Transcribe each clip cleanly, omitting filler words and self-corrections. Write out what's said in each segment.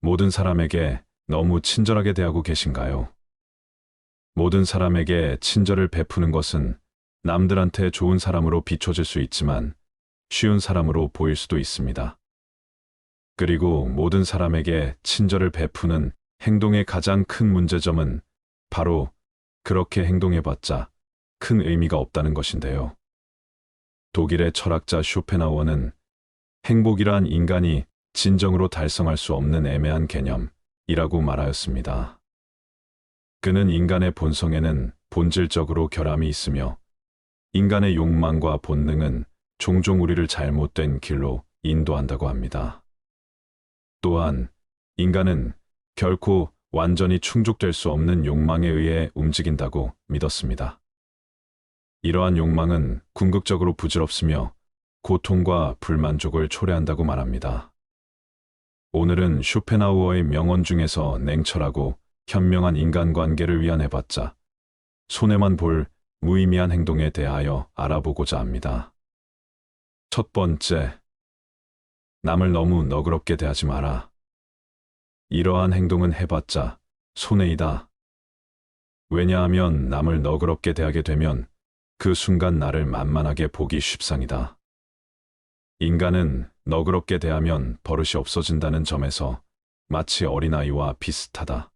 모든 사람에게 너무 친절하게 대하고 계신가요? 모든 사람에게 친절을 베푸는 것은 남들한테 좋은 사람으로 비춰질 수 있지만 쉬운 사람으로 보일 수도 있습니다. 그리고 모든 사람에게 친절을 베푸는 행동의 가장 큰 문제점은 바로 그렇게 행동해봤자 큰 의미가 없다는 것인데요. 독일의 철학자 쇼펜하우어는 행복이란 인간이 진정으로 달성할 수 없는 애매한 개념이라고 말하였습니다. 그는 인간의 본성에는 본질적으로 결함이 있으며 인간의 욕망과 본능은 종종 우리를 잘못된 길로 인도한다고 합니다. 또한 인간은 결코 완전히 충족될 수 없는 욕망에 의해 움직인다고 믿었습니다. 이러한 욕망은 궁극적으로 부질없으며 고통과 불만족을 초래한다고 말합니다. 오늘은 쇼펜하우어의 명언 중에서 냉철하고 현명한 인간관계를 위한 해봤자 손해만 볼 무의미한 행동에 대하여 알아보고자 합니다. 첫 번째, 남을 너무 너그럽게 대하지 마라. 이러한 행동은 해봤자 손해이다. 왜냐하면 남을 너그럽게 대하게 되면 그 순간 나를 만만하게 보기 쉽상이다. 인간은 너그럽게 대하면 버릇이 없어진다는 점에서 마치 어린아이와 비슷하다.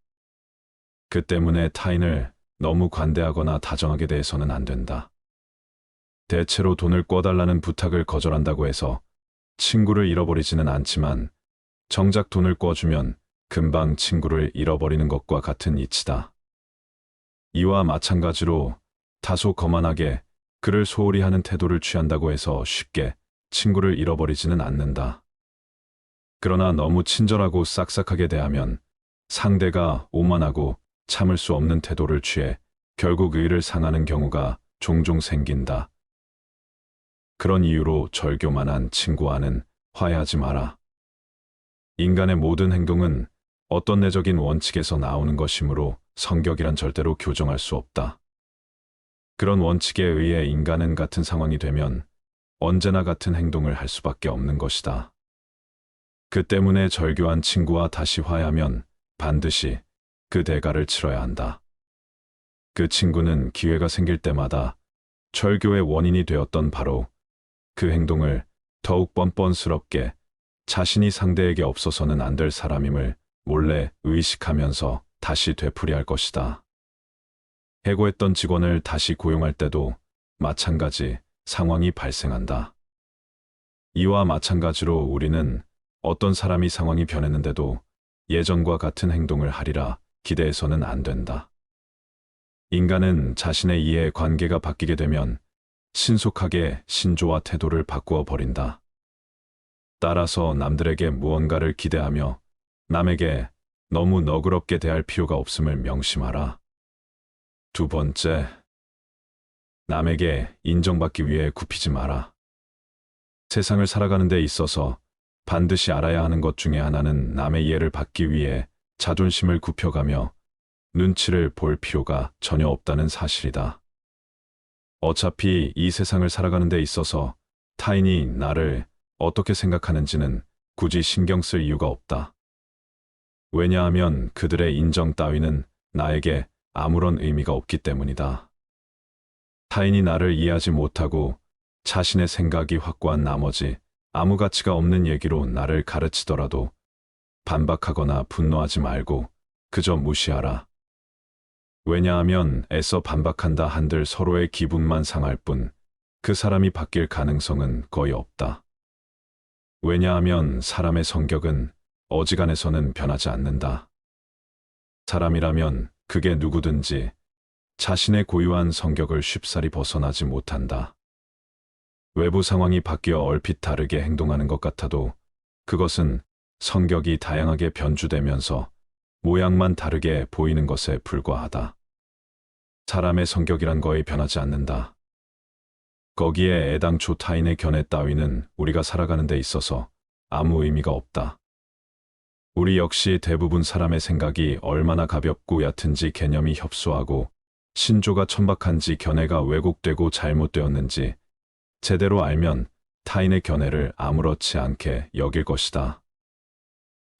그 때문에 타인을 너무 관대하거나 다정하게 대해서는 안 된다. 대체로 돈을 꿔달라는 부탁을 거절한다고 해서 친구를 잃어버리지는 않지만 정작 돈을 꿔주면 금방 친구를 잃어버리는 것과 같은 이치다. 이와 마찬가지로 다소 거만하게 그를 소홀히 하는 태도를 취한다고 해서 쉽게 친구를 잃어버리지는 않는다. 그러나 너무 친절하고 싹싹하게 대하면 상대가 오만하고 참을 수 없는 태도를 취해 결국 의를 상하는 경우가 종종 생긴다. 그런 이유로 절교만한 친구와는 화해하지 마라. 인간의 모든 행동은 어떤 내적인 원칙에서 나오는 것이므로 성격이란 절대로 교정할 수 없다. 그런 원칙에 의해 인간은 같은 상황이 되면 언제나 같은 행동을 할 수밖에 없는 것이다. 그 때문에 절교한 친구와 다시 화해하면 반드시 그 대가를 치러야 한다. 그 친구는 기회가 생길 때마다 절교의 원인이 되었던 바로 그 행동을 더욱 뻔뻔스럽게 자신이 상대에게 없어서는 안 될 사람임을 몰래 의식하면서 다시 되풀이할 것이다. 해고했던 직원을 다시 고용할 때도 마찬가지 상황이 발생한다. 이와 마찬가지로 우리는 어떤 사람이 상황이 변했는데도 예전과 같은 행동을 하리라 기대해서는 안 된다. 인간은 자신의 이해 관계가 바뀌게 되면 신속하게 신조와 태도를 바꾸어 버린다. 따라서 남들에게 무언가를 기대하며 남에게 너무 너그럽게 대할 필요가 없음을 명심하라. 두 번째, 남에게 인정받기 위해 굽히지 마라. 세상을 살아가는 데 있어서 반드시 알아야 하는 것 중에 하나는 남의 이해를 받기 위해 자존심을 굽혀가며 눈치를 볼 필요가 전혀 없다는 사실이다. 어차피 이 세상을 살아가는 데 있어서 타인이 나를 어떻게 생각하는지는 굳이 신경 쓸 이유가 없다. 왜냐하면 그들의 인정 따위는 나에게 아무런 의미가 없기 때문이다. 타인이 나를 이해하지 못하고 자신의 생각이 확고한 나머지 아무 가치가 없는 얘기로 나를 가르치더라도 반박하거나 분노하지 말고 그저 무시하라. 왜냐하면 애써 반박한다 한들 서로의 기분만 상할 뿐 그 사람이 바뀔 가능성은 거의 없다. 왜냐하면 사람의 성격은 어지간해서는 변하지 않는다. 사람이라면 그게 누구든지 자신의 고유한 성격을 쉽사리 벗어나지 못한다. 외부 상황이 바뀌어 얼핏 다르게 행동하는 것 같아도 그것은 성격이 다양하게 변주되면서 모양만 다르게 보이는 것에 불과하다. 사람의 성격이란 거의 변하지 않는다. 거기에 애당초 타인의 견해 따위는 우리가 살아가는 데 있어서 아무 의미가 없다. 우리 역시 대부분 사람의 생각이 얼마나 가볍고 얕은지 개념이 협소하고 신조가 천박한지 견해가 왜곡되고 잘못되었는지 제대로 알면 타인의 견해를 아무렇지 않게 여길 것이다.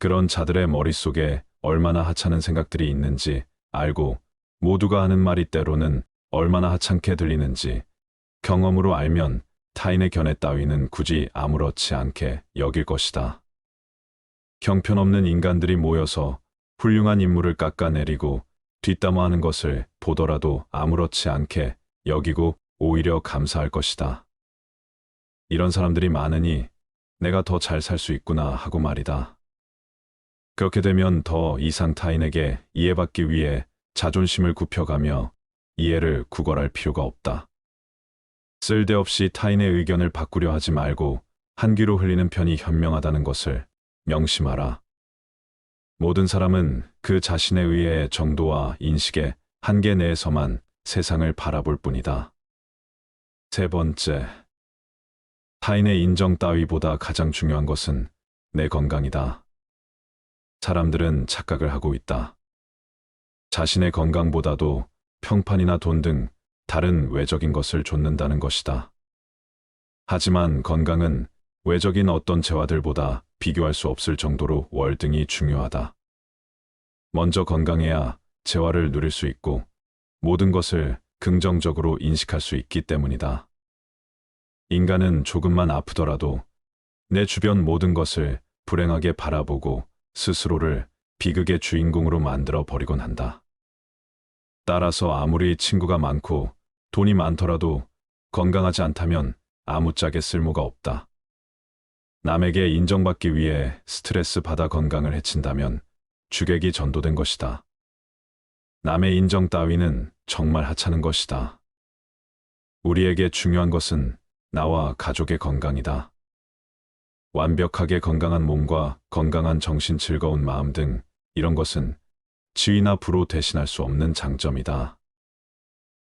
그런 자들의 머릿속에 얼마나 하찮은 생각들이 있는지 알고 모두가 하는 말이 때로는 얼마나 하찮게 들리는지 경험으로 알면 타인의 견해 따위는 굳이 아무렇지 않게 여길 것이다. 형편없는 인간들이 모여서 훌륭한 인물을 깎아내리고 뒷담화하는 것을 보더라도 아무렇지 않게 여기고 오히려 감사할 것이다. 이런 사람들이 많으니 내가 더 잘 살 수 있구나 하고 말이다. 그렇게 되면 더 이상 타인에게 이해받기 위해 자존심을 굽혀가며 이해를 구걸할 필요가 없다. 쓸데없이 타인의 의견을 바꾸려 하지 말고 한 귀로 흘리는 편이 현명하다는 것을 명심하라. 모든 사람은 그 자신의 의의 정도와 인식의 한계 내에서만 세상을 바라볼 뿐이다. 세 번째, 타인의 인정 따위보다 가장 중요한 것은 내 건강이다. 사람들은 착각을 하고 있다. 자신의 건강보다도 평판이나 돈 등 다른 외적인 것을 좇는다는 것이다. 하지만 건강은 외적인 어떤 재화들보다 비교할 수 없을 정도로 월등히 중요하다. 먼저 건강해야 재화를 누릴 수 있고 모든 것을 긍정적으로 인식할 수 있기 때문이다. 인간은 조금만 아프더라도 내 주변 모든 것을 불행하게 바라보고 스스로를 비극의 주인공으로 만들어 버리곤 한다. 따라서 아무리 친구가 많고 돈이 많더라도 건강하지 않다면 아무짝에 쓸모가 없다. 남에게 인정받기 위해 스트레스 받아 건강을 해친다면 주객이 전도된 것이다. 남의 인정 따위는 정말 하찮은 것이다. 우리에게 중요한 것은 나와 가족의 건강이다. 완벽하게 건강한 몸과 건강한 정신, 즐거운 마음 등 이런 것은 지위나 부로 대신할 수 없는 장점이다.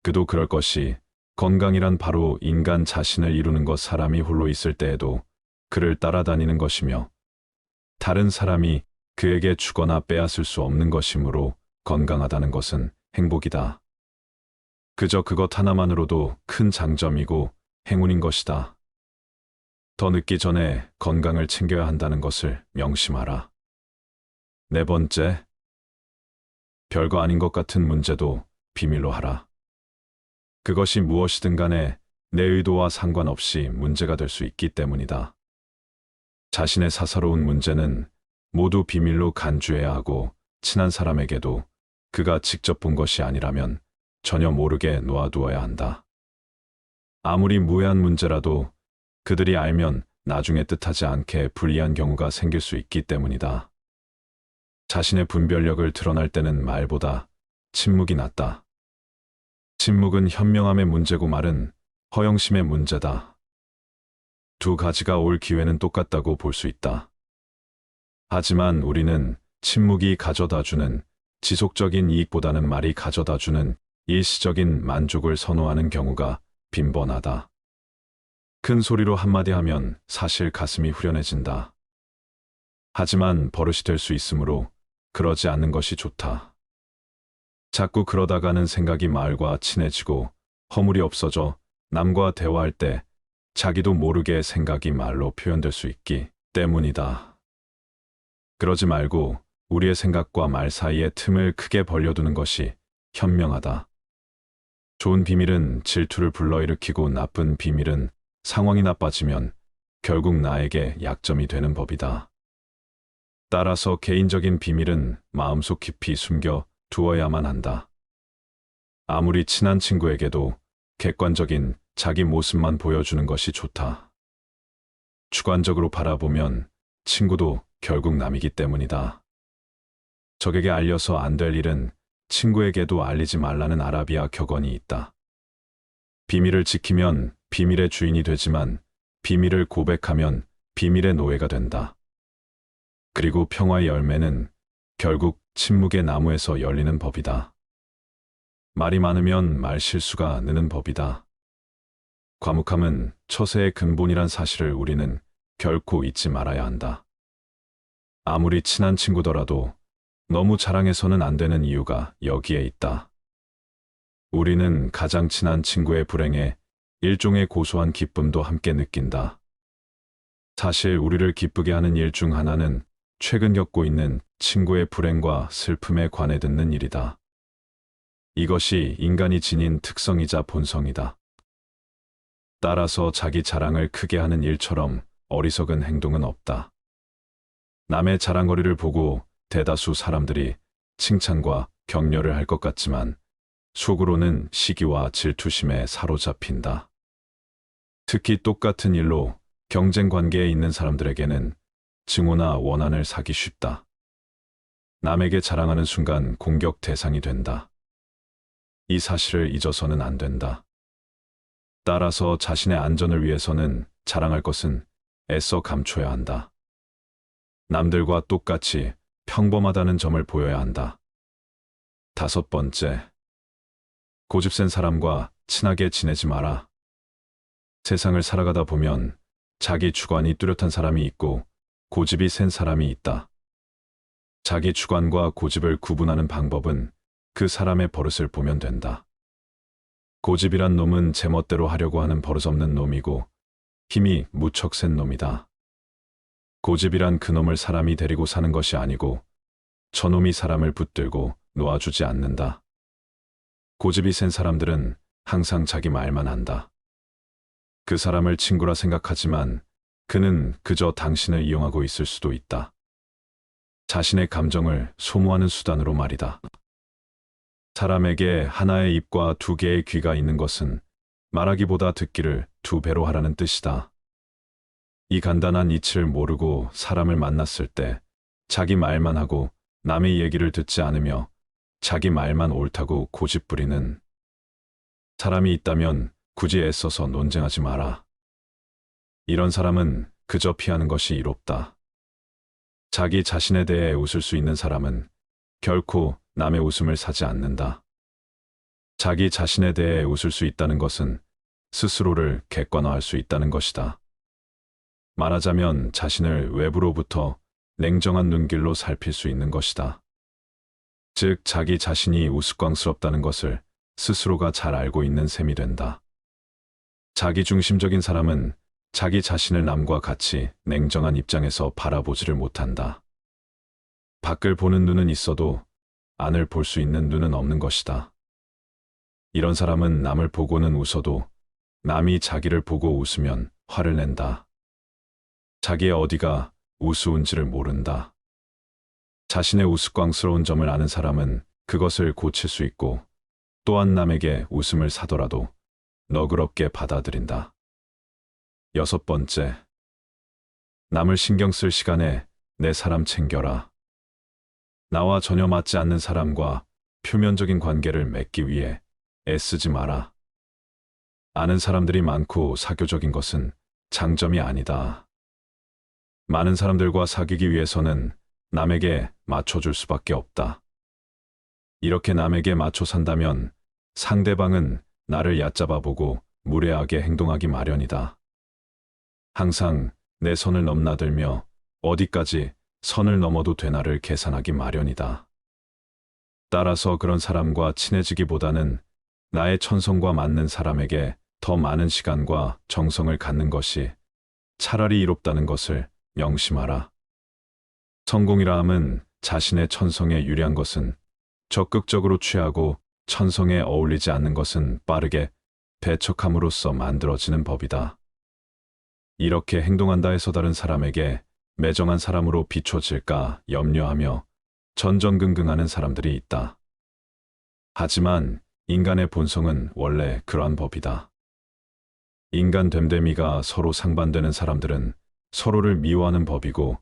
그도 그럴 것이 건강이란 바로 인간 자신을 이루는 것, 사람이 홀로 있을 때에도 그를 따라다니는 것이며 다른 사람이 그에게 주거나 빼앗을 수 없는 것이므로 건강하다는 것은 행복이다. 그저 그것 하나만으로도 큰 장점이고 행운인 것이다. 더 늦기 전에 건강을 챙겨야 한다는 것을 명심하라. 네 번째, 별거 아닌 것 같은 문제도 비밀로 하라. 그것이 무엇이든 간에 내 의도와 상관없이 문제가 될 수 있기 때문이다. 자신의 사사로운 문제는 모두 비밀로 간주해야 하고 친한 사람에게도 그가 직접 본 것이 아니라면 전혀 모르게 놓아두어야 한다. 아무리 무해한 문제라도 그들이 알면 나중에 뜻하지 않게 불리한 경우가 생길 수 있기 때문이다. 자신의 분별력을 드러날 때는 말보다 침묵이 낫다. 침묵은 현명함의 문제고 말은 허영심의 문제다. 두 가지가 올 기회는 똑같다고 볼 수 있다. 하지만 우리는 침묵이 가져다주는 지속적인 이익보다는 말이 가져다주는 일시적인 만족을 선호하는 경우가 빈번하다. 큰 소리로 한마디 하면 사실 가슴이 후련해진다. 하지만 버릇이 될 수 있으므로 그러지 않는 것이 좋다. 자꾸 그러다가는 생각이 말과 친해지고 허물이 없어져 남과 대화할 때 자기도 모르게 생각이 말로 표현될 수 있기 때문이다. 그러지 말고 우리의 생각과 말 사이에 틈을 크게 벌려두는 것이 현명하다. 좋은 비밀은 질투를 불러일으키고 나쁜 비밀은 상황이 나빠지면 결국 나에게 약점이 되는 법이다. 따라서 개인적인 비밀은 마음속 깊이 숨겨 두어야만 한다. 아무리 친한 친구에게도 객관적인 자기 모습만 보여주는 것이 좋다. 주관적으로 바라보면 친구도 결국 남이기 때문이다. 적에게 알려서 안 될 일은 친구에게도 알리지 말라는 아라비아 격언이 있다. 비밀을 지키면 비밀의 주인이 되지만 비밀을 고백하면 비밀의 노예가 된다. 그리고 평화의 열매는 결국 침묵의 나무에서 열리는 법이다. 말이 많으면 말 실수가 느는 법이다. 과묵함은 처세의 근본이란 사실을 우리는 결코 잊지 말아야 한다. 아무리 친한 친구더라도 너무 자랑해서는 안 되는 이유가 여기에 있다. 우리는 가장 친한 친구의 불행에 일종의 고소한 기쁨도 함께 느낀다. 사실 우리를 기쁘게 하는 일 중 하나는 최근 겪고 있는 친구의 불행과 슬픔에 관해 듣는 일이다. 이것이 인간이 지닌 특성이자 본성이다. 따라서 자기 자랑을 크게 하는 일처럼 어리석은 행동은 없다. 남의 자랑거리를 보고 대다수 사람들이 칭찬과 격려를 할 것 같지만 속으로는 시기와 질투심에 사로잡힌다. 특히 똑같은 일로 경쟁 관계에 있는 사람들에게는 증오나 원한을 사기 쉽다. 남에게 자랑하는 순간 공격 대상이 된다. 이 사실을 잊어서는 안 된다. 따라서 자신의 안전을 위해서는 자랑할 것은 애써 감춰야 한다. 남들과 똑같이 평범하다는 점을 보여야 한다. 5번째, 고집센 사람과 친하게 지내지 마라. 세상을 살아가다 보면 자기 주관이 뚜렷한 사람이 있고 고집이 센 사람이 있다. 자기 주관과 고집을 구분하는 방법은 그 사람의 버릇을 보면 된다. 고집이란 놈은 제멋대로 하려고 하는 버릇없는 놈이고 힘이 무척 센 놈이다. 고집이란 그놈을 사람이 데리고 사는 것이 아니고 저놈이 사람을 붙들고 놓아주지 않는다. 고집이 센 사람들은 항상 자기 말만 한다. 그 사람을 친구라 생각하지만 그는 그저 당신을 이용하고 있을 수도 있다. 자신의 감정을 소모하는 수단으로 말이다. 사람에게 하나의 입과 2개의 귀가 있는 것은 말하기보다 듣기를 2배로 하라는 뜻이다. 이 간단한 이치를 모르고 사람을 만났을 때 자기 말만 하고 남의 얘기를 듣지 않으며 자기 말만 옳다고 고집부리는 사람이 있다면 굳이 애써서 논쟁하지 마라. 이런 사람은 그저 피하는 것이 이롭다. 자기 자신에 대해 웃을 수 있는 사람은 결코 남의 웃음을 사지 않는다. 자기 자신에 대해 웃을 수 있다는 것은 스스로를 객관화할 수 있다는 것이다. 말하자면 자신을 외부로부터 냉정한 눈길로 살필 수 있는 것이다. 즉, 자기 자신이 우스꽝스럽다는 것을 스스로가 잘 알고 있는 셈이 된다. 자기중심적인 사람은 자기 자신을 남과 같이 냉정한 입장에서 바라보지를 못한다. 밖을 보는 눈은 있어도 안을 볼 수 있는 눈은 없는 것이다. 이런 사람은 남을 보고는 웃어도 남이 자기를 보고 웃으면 화를 낸다. 자기의 어디가 우스운지를 모른다. 자신의 우스꽝스러운 점을 아는 사람은 그것을 고칠 수 있고 또한 남에게 웃음을 사더라도 너그럽게 받아들인다. 6번째, 남을 신경 쓸 시간에 내 사람 챙겨라. 나와 전혀 맞지 않는 사람과 표면적인 관계를 맺기 위해 애쓰지 마라. 아는 사람들이 많고 사교적인 것은 장점이 아니다. 많은 사람들과 사귀기 위해서는 남에게 맞춰줄 수밖에 없다. 이렇게 남에게 맞춰 산다면 상대방은 나를 얕잡아 보고 무례하게 행동하기 마련이다. 항상 내 선을 넘나들며 어디까지 선을 넘어도 되나를 계산하기 마련이다. 따라서 그런 사람과 친해지기보다는 나의 천성과 맞는 사람에게 더 많은 시간과 정성을 갖는 것이 차라리 이롭다는 것을 명심하라. 성공이라 함은 자신의 천성에 유리한 것은 적극적으로 취하고 천성에 어울리지 않는 것은 빠르게 배척함으로써 만들어지는 법이다. 이렇게 행동한다 해서 다른 사람에게 매정한 사람으로 비춰질까 염려하며 전전긍긍하는 사람들이 있다. 하지만 인간의 본성은 원래 그러한 법이다. 인간 됨됨이가 서로 상반되는 사람들은 서로를 미워하는 법이고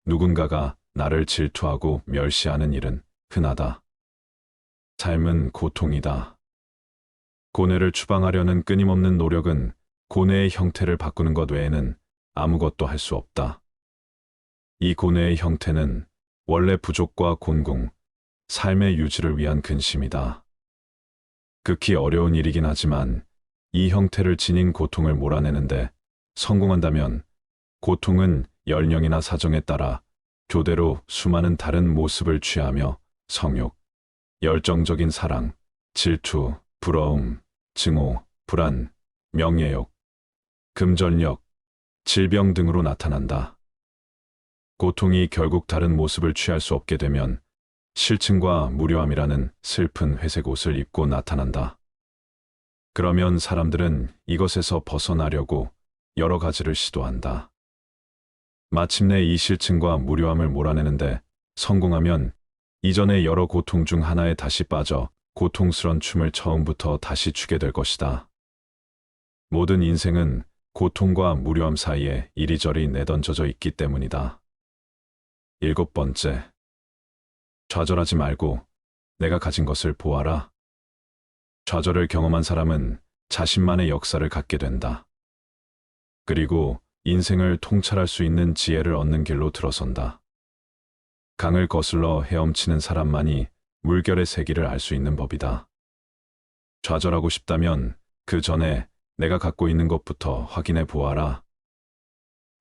누군가가 나를 질투하고 멸시하는 일은 흔하다. 삶은 고통이다. 고뇌를 추방하려는 끊임없는 노력은 고뇌의 형태를 바꾸는 것 외에는 아무것도 할 수 없다. 이 고뇌의 형태는 원래 부족과 곤궁, 삶의 유지를 위한 근심이다. 극히 어려운 일이긴 하지만 이 형태를 지닌 고통을 몰아내는데 성공한다면 고통은 연령이나 사정에 따라 교대로 수많은 다른 모습을 취하며 성욕, 열정적인 사랑, 질투, 부러움, 증오, 불안, 명예욕, 금전력, 질병 등으로 나타난다. 고통이 결국 다른 모습을 취할 수 없게 되면 실증과 무료함이라는 슬픈 회색 옷을 입고 나타난다. 그러면 사람들은 이것에서 벗어나려고 여러 가지를 시도한다. 마침내 이 실증과 무료함을 몰아내는데 성공하면 이전의 여러 고통 중 하나에 다시 빠져 고통스런 춤을 처음부터 다시 추게 될 것이다. 모든 인생은 고통과 무료함 사이에 이리저리 내던져져 있기 때문이다. 7번째. 좌절하지 말고 내가 가진 것을 보아라. 좌절을 경험한 사람은 자신만의 역사를 갖게 된다. 그리고 인생을 통찰할 수 있는 지혜를 얻는 길로 들어선다. 강을 거슬러 헤엄치는 사람만이 물결의 세기를 알 수 있는 법이다. 좌절하고 싶다면 그 전에 내가 갖고 있는 것부터 확인해 보아라.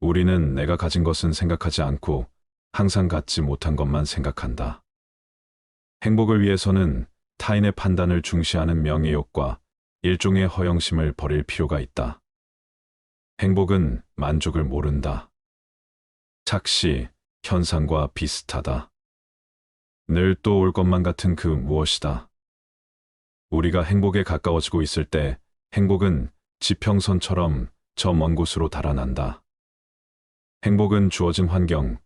우리는 내가 가진 것은 생각하지 않고 항상 갖지 못한 것만 생각한다. 행복을 위해서는 타인의 판단을 중시하는 명예욕과 일종의 허영심을 버릴 필요가 있다. 행복은 만족을 모른다. 착시, 현상과 비슷하다. 늘 또 올 것만 같은 그 무엇이다. 우리가 행복에 가까워지고 있을 때 행복은 지평선처럼 저 먼 곳으로 달아난다. 행복은 주어진 환경,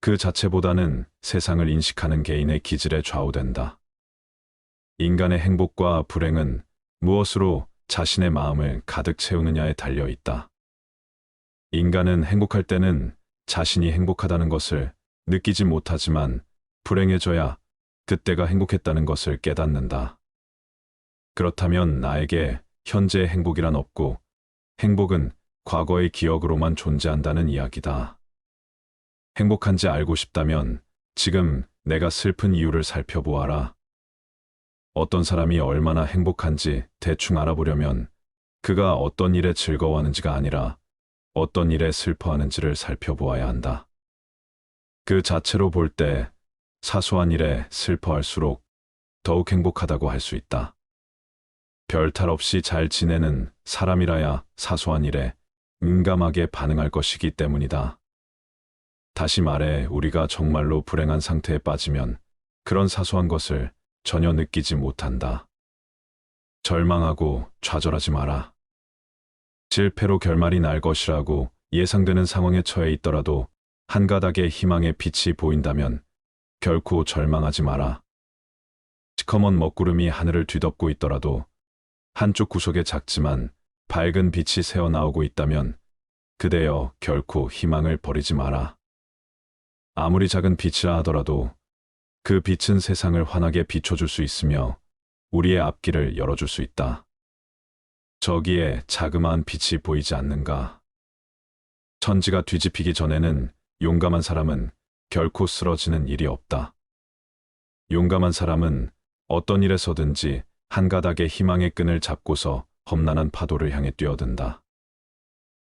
그 자체보다는 세상을 인식하는 개인의 기질에 좌우된다. 인간의 행복과 불행은 무엇으로 자신의 마음을 가득 채우느냐에 달려 있다. 인간은 행복할 때는 자신이 행복하다는 것을 느끼지 못하지만 불행해져야 그때가 행복했다는 것을 깨닫는다. 그렇다면 나에게 현재의 행복이란 없고 행복은 과거의 기억으로만 존재한다는 이야기다. 행복한지 알고 싶다면 지금 내가 슬픈 이유를 살펴보아라. 어떤 사람이 얼마나 행복한지 대충 알아보려면 그가 어떤 일에 즐거워하는지가 아니라 어떤 일에 슬퍼하는지를 살펴보아야 한다. 그 자체로 볼 때 사소한 일에 슬퍼할수록 더욱 행복하다고 할 수 있다. 별 탈 없이 잘 지내는 사람이라야 사소한 일에 민감하게 반응할 것이기 때문이다. 다시 말해 우리가 정말로 불행한 상태에 빠지면 그런 사소한 것을 전혀 느끼지 못한다. 절망하고 좌절하지 마라. 실패로 결말이 날 것이라고 예상되는 상황에 처해 있더라도 한 가닥의 희망의 빛이 보인다면 결코 절망하지 마라. 시커먼 먹구름이 하늘을 뒤덮고 있더라도 한쪽 구석에 작지만 밝은 빛이 새어나오고 있다면 그대여 결코 희망을 버리지 마라. 아무리 작은 빛이라 하더라도 그 빛은 세상을 환하게 비춰줄 수 있으며 우리의 앞길을 열어줄 수 있다. 저기에 자그마한 빛이 보이지 않는가? 천지가 뒤집히기 전에는 용감한 사람은 결코 쓰러지는 일이 없다. 용감한 사람은 어떤 일에서든지 한 가닥의 희망의 끈을 잡고서 험난한 파도를 향해 뛰어든다.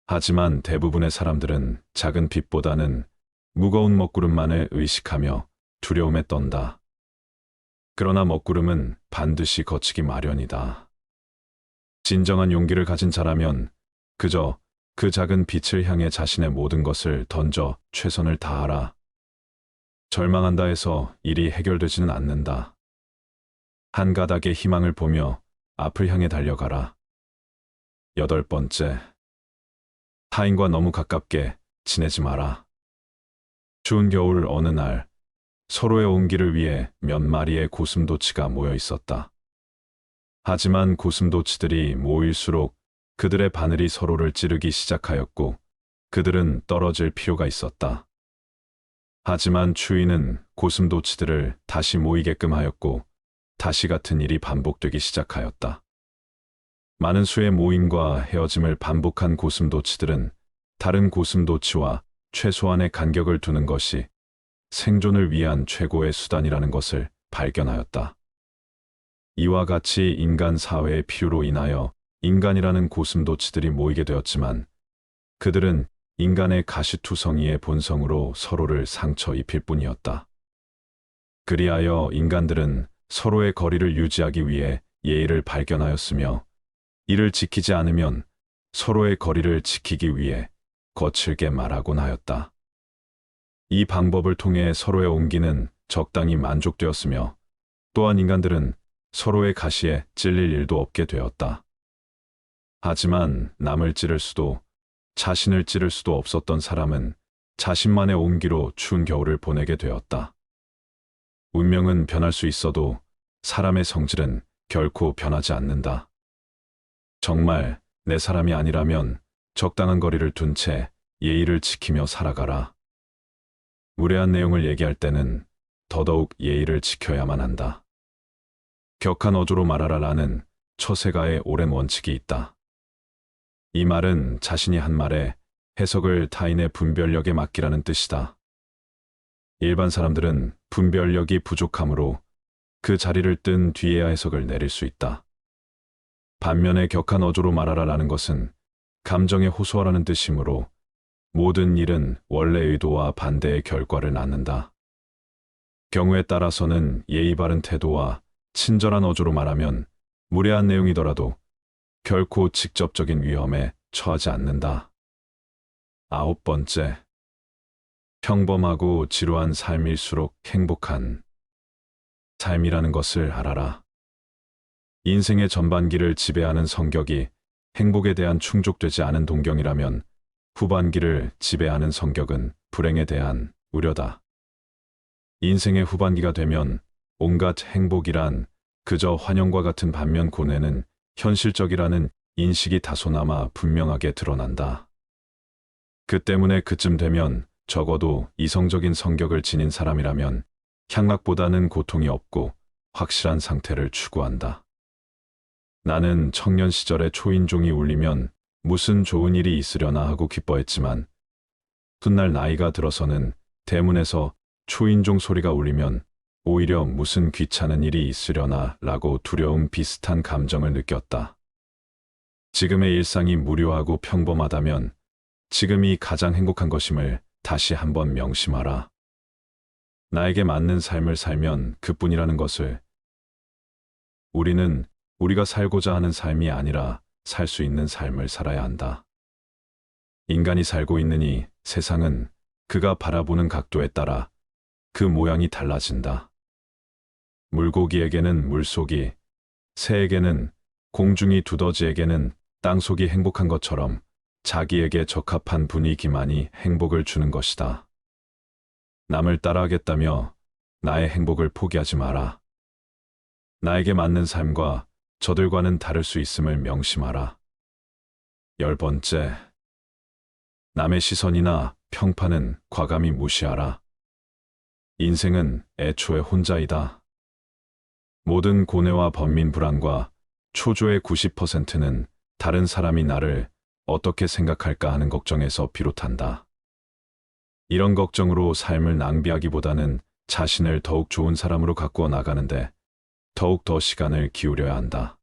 하지만 대부분의 사람들은 작은 빛보다는 무거운 먹구름만을 의식하며 두려움에 떤다. 그러나 먹구름은 반드시 거치기 마련이다. 진정한 용기를 가진 자라면 그저 그 작은 빛을 향해 자신의 모든 것을 던져 최선을 다하라. 절망한다 해서 일이 해결되지는 않는다. 한 가닥의 희망을 보며 앞을 향해 달려가라. 8번째. 타인과 너무 가깝게 지내지 마라. 추운 겨울 어느 날 서로의 온기를 위해 몇 마리의 고슴도치가 모여 있었다. 하지만 고슴도치들이 모일수록 그들의 바늘이 서로를 찌르기 시작하였고 그들은 떨어질 필요가 있었다. 하지만 추위는 고슴도치들을 다시 모이게끔 하였고 다시 같은 일이 반복되기 시작하였다. 많은 수의 모임과 헤어짐을 반복한 고슴도치들은 다른 고슴도치와 최소한의 간격을 두는 것이 생존을 위한 최고의 수단이라는 것을 발견하였다. 이와 같이 인간 사회의 필요로 인하여 인간이라는 고슴도치들이 모이게 되었지만 그들은 인간의 가시투성이의 본성으로 서로를 상처 입힐 뿐이었다. 그리하여 인간들은 서로의 거리를 유지하기 위해 예의를 발견하였으며 이를 지키지 않으면 서로의 거리를 지키기 위해 거칠게 말하곤 하였다. 이 방법을 통해 서로의 온기는 적당히 만족되었으며 또한 인간들은 서로의 가시에 찔릴 일도 없게 되었다. 하지만 남을 찌를 수도 자신을 찌를 수도 없었던 사람은 자신만의 온기로 추운 겨울을 보내게 되었다. 운명은 변할 수 있어도 사람의 성질은 결코 변하지 않는다. 정말 내 사람이 아니라면 적당한 거리를 둔 채 예의를 지키며 살아가라. 무례한 내용을 얘기할 때는 더더욱 예의를 지켜야만 한다. 격한 어조로 말하라라는 처세가의 오랜 원칙이 있다. 이 말은 자신이 한 말에 해석을 타인의 분별력에 맡기라는 뜻이다. 일반 사람들은 분별력이 부족하므로 그 자리를 뜬 뒤에야 해석을 내릴 수 있다. 반면에 격한 어조로 말하라라는 것은 감정에 호소하라는 뜻이므로 모든 일은 원래 의도와 반대의 결과를 낳는다. 경우에 따라서는 예의 바른 태도와 친절한 어조로 말하면 무례한 내용이더라도 결코 직접적인 위험에 처하지 않는다. 9번째, 평범하고 지루한 삶일수록 행복한 삶이라는 것을 알아라. 인생의 전반기를 지배하는 성격이 행복에 대한 충족되지 않은 동경이라면 후반기를 지배하는 성격은 불행에 대한 우려다. 인생의 후반기가 되면 온갖 행복이란 그저 환영과 같은 반면 고뇌는 현실적이라는 인식이 다소나마 분명하게 드러난다. 그 때문에 그쯤 되면 적어도 이성적인 성격을 지닌 사람이라면 향락보다는 고통이 없고 확실한 상태를 추구한다. 나는 청년 시절에 초인종이 울리면 무슨 좋은 일이 있으려나 하고 기뻐했지만 훗날 나이가 들어서는 대문에서 초인종 소리가 울리면 오히려 무슨 귀찮은 일이 있으려나 라고 두려움 비슷한 감정을 느꼈다. 지금의 일상이 무료하고 평범하다면 지금이 가장 행복한 것임을 다시 한번 명심하라. 나에게 맞는 삶을 살면 그뿐이라는 것을. 우리는 우리가 살고자 하는 삶이 아니라 살 수 있는 삶을 살아야 한다. 인간이 살고 있느니 세상은 그가 바라보는 각도에 따라 그 모양이 달라진다. 물고기에게는 물속이, 새에게는 공중이, 두더지에게는 땅속이 행복한 것처럼 자기에게 적합한 분위기만이 행복을 주는 것이다. 남을 따라하겠다며 나의 행복을 포기하지 마라. 나에게 맞는 삶과 저들과는 다를 수 있음을 명심하라. 10번째, 남의 시선이나 평판은 과감히 무시하라. 인생은 애초에 혼자이다. 모든 고뇌와 번민 불안과 초조의 90%는 다른 사람이 나를 어떻게 생각할까 하는 걱정에서 비롯한다. 이런 걱정으로 삶을 낭비하기보다는 자신을 더욱 좋은 사람으로 가꾸어 나가는데 더욱 더 시간을 기울여야 한다.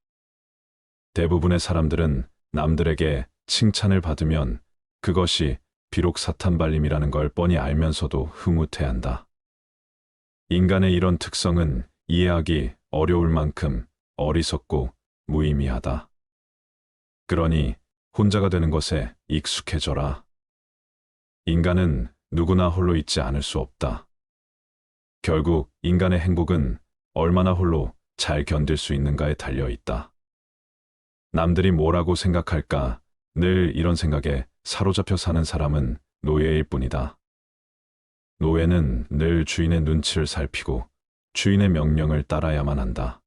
대부분의 사람들은 남들에게 칭찬을 받으면 그것이 비록 사탄발림이라는 걸 뻔히 알면서도 흐뭇해한다. 인간의 이런 특성은 이해하기 어려울 만큼 어리석고 무의미하다. 그러니 혼자가 되는 것에 익숙해져라. 인간은 누구나 홀로 있지 않을 수 없다. 결국 인간의 행복은 얼마나 홀로 잘 견딜 수 있는가에 달려 있다. 남들이 뭐라고 생각할까 늘 이런 생각에 사로잡혀 사는 사람은 노예일 뿐이다. 노예는 늘 주인의 눈치를 살피고 주인의 명령을 따라야만 한다.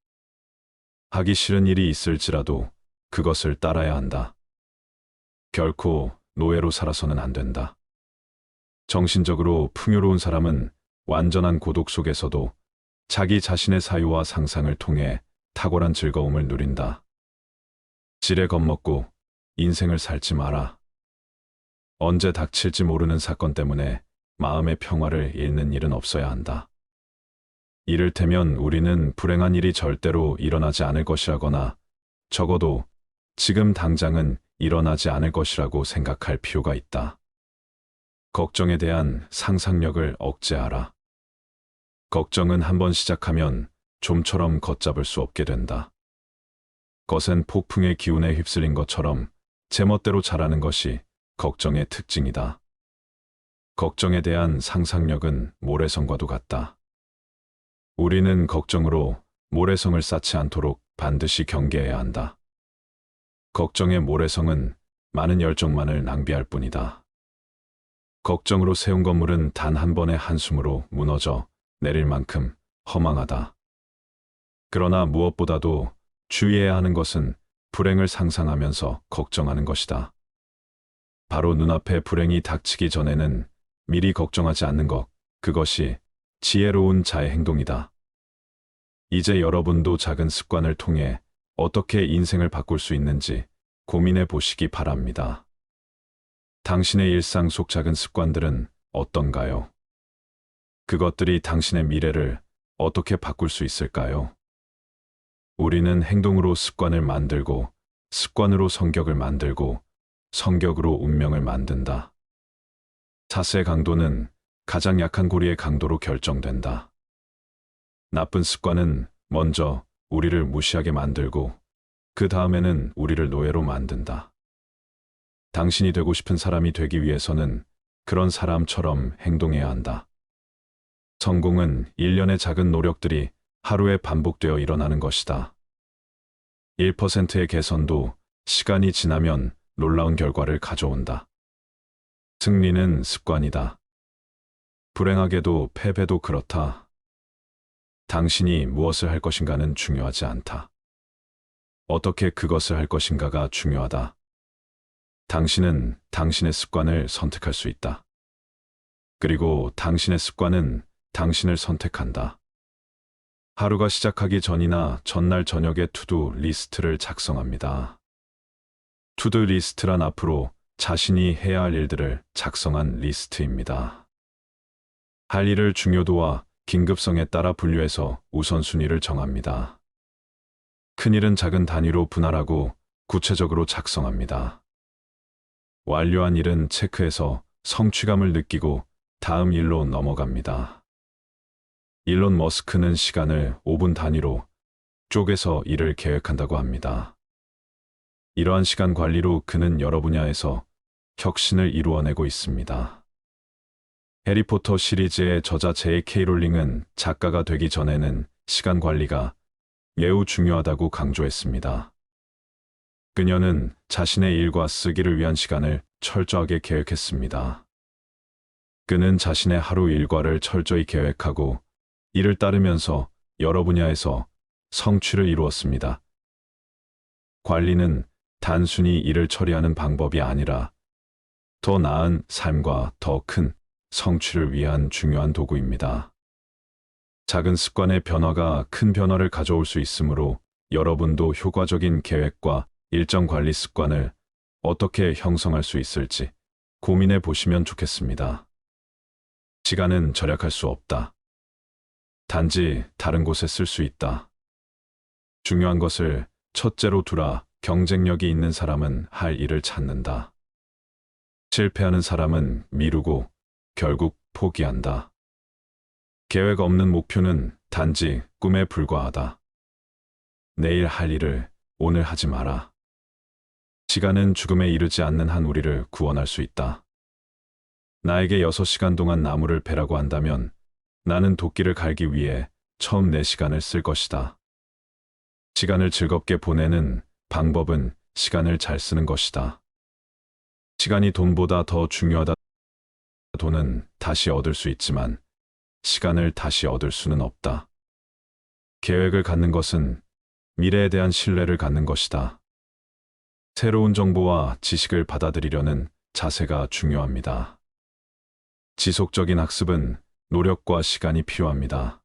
하기 싫은 일이 있을지라도 그것을 따라야 한다. 결코 노예로 살아서는 안 된다. 정신적으로 풍요로운 사람은 완전한 고독 속에서도 자기 자신의 사유와 상상을 통해 탁월한 즐거움을 누린다. 지레 겁먹고 인생을 살지 마라. 언제 닥칠지 모르는 사건 때문에 마음의 평화를 잃는 일은 없어야 한다. 이를테면 우리는 불행한 일이 절대로 일어나지 않을 것이라거나 적어도 지금 당장은 일어나지 않을 것이라고 생각할 필요가 있다. 걱정에 대한 상상력을 억제하라. 걱정은 한번 시작하면 좀처럼 걷잡을 수 없게 된다. 거센 폭풍의 기운에 휩쓸린 것처럼 제멋대로 자라는 것이 걱정의 특징이다. 걱정에 대한 상상력은 모래성과도 같다. 우리는 걱정으로 모래성을 쌓지 않도록 반드시 경계해야 한다. 걱정의 모래성은 많은 열정만을 낭비할 뿐이다. 걱정으로 세운 건물은 단 한 번의 한숨으로 무너져 내릴 만큼 허망하다. 그러나 무엇보다도 주의해야 하는 것은 불행을 상상하면서 걱정하는 것이다. 바로 눈앞에 불행이 닥치기 전에는 미리 걱정하지 않는 것, 그것이 지혜로운 자의 행동이다. 이제 여러분도 작은 습관을 통해 어떻게 인생을 바꿀 수 있는지 고민해 보시기 바랍니다. 당신의 일상 속 작은 습관들은 어떤가요? 그것들이 당신의 미래를 어떻게 바꿀 수 있을까요? 우리는 행동으로 습관을 만들고, 습관으로 성격을 만들고, 성격으로 운명을 만든다. 자세의 강도는 가장 약한 고리의 강도로 결정된다. 나쁜 습관은 먼저 우리를 무시하게 만들고, 그 다음에는 우리를 노예로 만든다. 당신이 되고 싶은 사람이 되기 위해서는 그런 사람처럼 행동해야 한다. 성공은 일련의 작은 노력들이 하루에 반복되어 일어나는 것이다. 1%의 개선도 시간이 지나면 놀라운 결과를 가져온다. 승리는 습관이다. 불행하게도 패배도 그렇다. 당신이 무엇을 할 것인가는 중요하지 않다. 어떻게 그것을 할 것인가가 중요하다. 당신은 당신의 습관을 선택할 수 있다. 그리고 당신의 습관은 당신을 선택한다. 하루가 시작하기 전이나 전날 저녁에 투두 리스트를 작성합니다. 투두 리스트란 앞으로 자신이 해야 할 일들을 작성한 리스트입니다. 할 일을 중요도와 긴급성에 따라 분류해서 우선순위를 정합니다. 큰 일은 작은 단위로 분할하고 구체적으로 작성합니다. 완료한 일은 체크해서 성취감을 느끼고 다음 일로 넘어갑니다. 일론 머스크는 시간을 5분 단위로 쪼개서 일을 계획한다고 합니다. 이러한 시간 관리로 그는 여러 분야에서 혁신을 이루어내고 있습니다. 해리포터 시리즈의 저자 J.K. 롤링은 작가가 되기 전에는 시간 관리가 매우 중요하다고 강조했습니다. 그녀는 자신의 일과 쓰기를 위한 시간을 철저하게 계획했습니다. 그는 자신의 하루 일과를 철저히 계획하고 이를 따르면서 여러 분야에서 성취를 이루었습니다. 관리는 단순히 일을 처리하는 방법이 아니라 더 나은 삶과 더 큰 성취를 위한 중요한 도구입니다. 작은 습관의 변화가 큰 변화를 가져올 수 있으므로 여러분도 효과적인 계획과 일정 관리 습관을 어떻게 형성할 수 있을지 고민해 보시면 좋겠습니다. 시간은 절약할 수 없다. 단지 다른 곳에 쓸 수 있다. 중요한 것을 첫째로 두라. 경쟁력이 있는 사람은 할 일을 찾는다. 실패하는 사람은 미루고 결국 포기한다. 계획 없는 목표는 단지 꿈에 불과하다. 내일 할 일을 오늘 하지 마라. 시간은 죽음에 이르지 않는 한 우리를 구원할 수 있다. 나에게 6시간 동안 나무를 베라고 한다면 나는 도끼를 갈기 위해 처음 4시간을 쓸 것이다. 시간을 즐겁게 보내는 방법은 시간을 잘 쓰는 것이다. 시간이 돈보다 더 중요하다. 돈은 다시 얻을 수 있지만 시간을 다시 얻을 수는 없다. 계획을 갖는 것은 미래에 대한 신뢰를 갖는 것이다. 새로운 정보와 지식을 받아들이려는 자세가 중요합니다. 지속적인 학습은 노력과 시간이 필요합니다.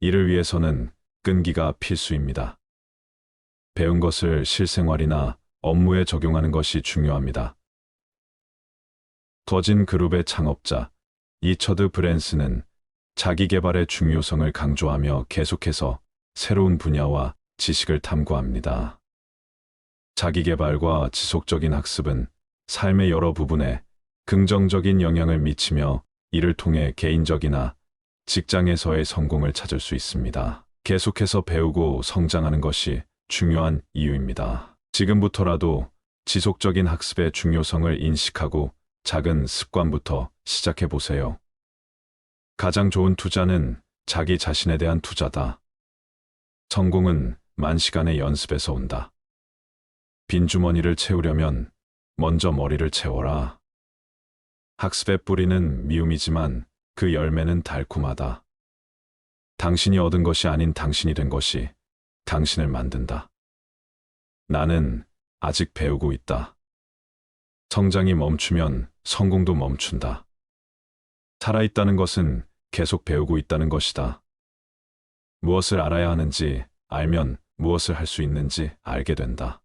이를 위해서는 끈기가 필수입니다. 배운 것을 실생활이나 업무에 적용하는 것이 중요합니다. 거진 그룹의 창업자 리처드 브랜슨은 자기 개발의 중요성을 강조하며 계속해서 새로운 분야와 지식을 탐구합니다. 자기 개발과 지속적인 학습은 삶의 여러 부분에 긍정적인 영향을 미치며 이를 통해 개인적이나 직장에서의 성공을 찾을 수 있습니다. 계속해서 배우고 성장하는 것이 중요한 이유입니다. 지금부터라도 지속적인 학습의 중요성을 인식하고 작은 습관부터 시작해 보세요. 가장 좋은 투자는 자기 자신에 대한 투자다. 성공은 만시간의 연습에서 온다. 빈 주머니를 채우려면 먼저 머리를 채워라. 학습의 뿌리는 미움이지만 그 열매는 달콤하다. 당신이 얻은 것이 아닌 당신이 된 것이 당신을 만든다. 나는 아직 배우고 있다. 성장이 멈추면 성공도 멈춘다. 살아있다는 것은 계속 배우고 있다는 것이다. 무엇을 알아야 하는지 알면 무엇을 할 수 있는지 알게 된다.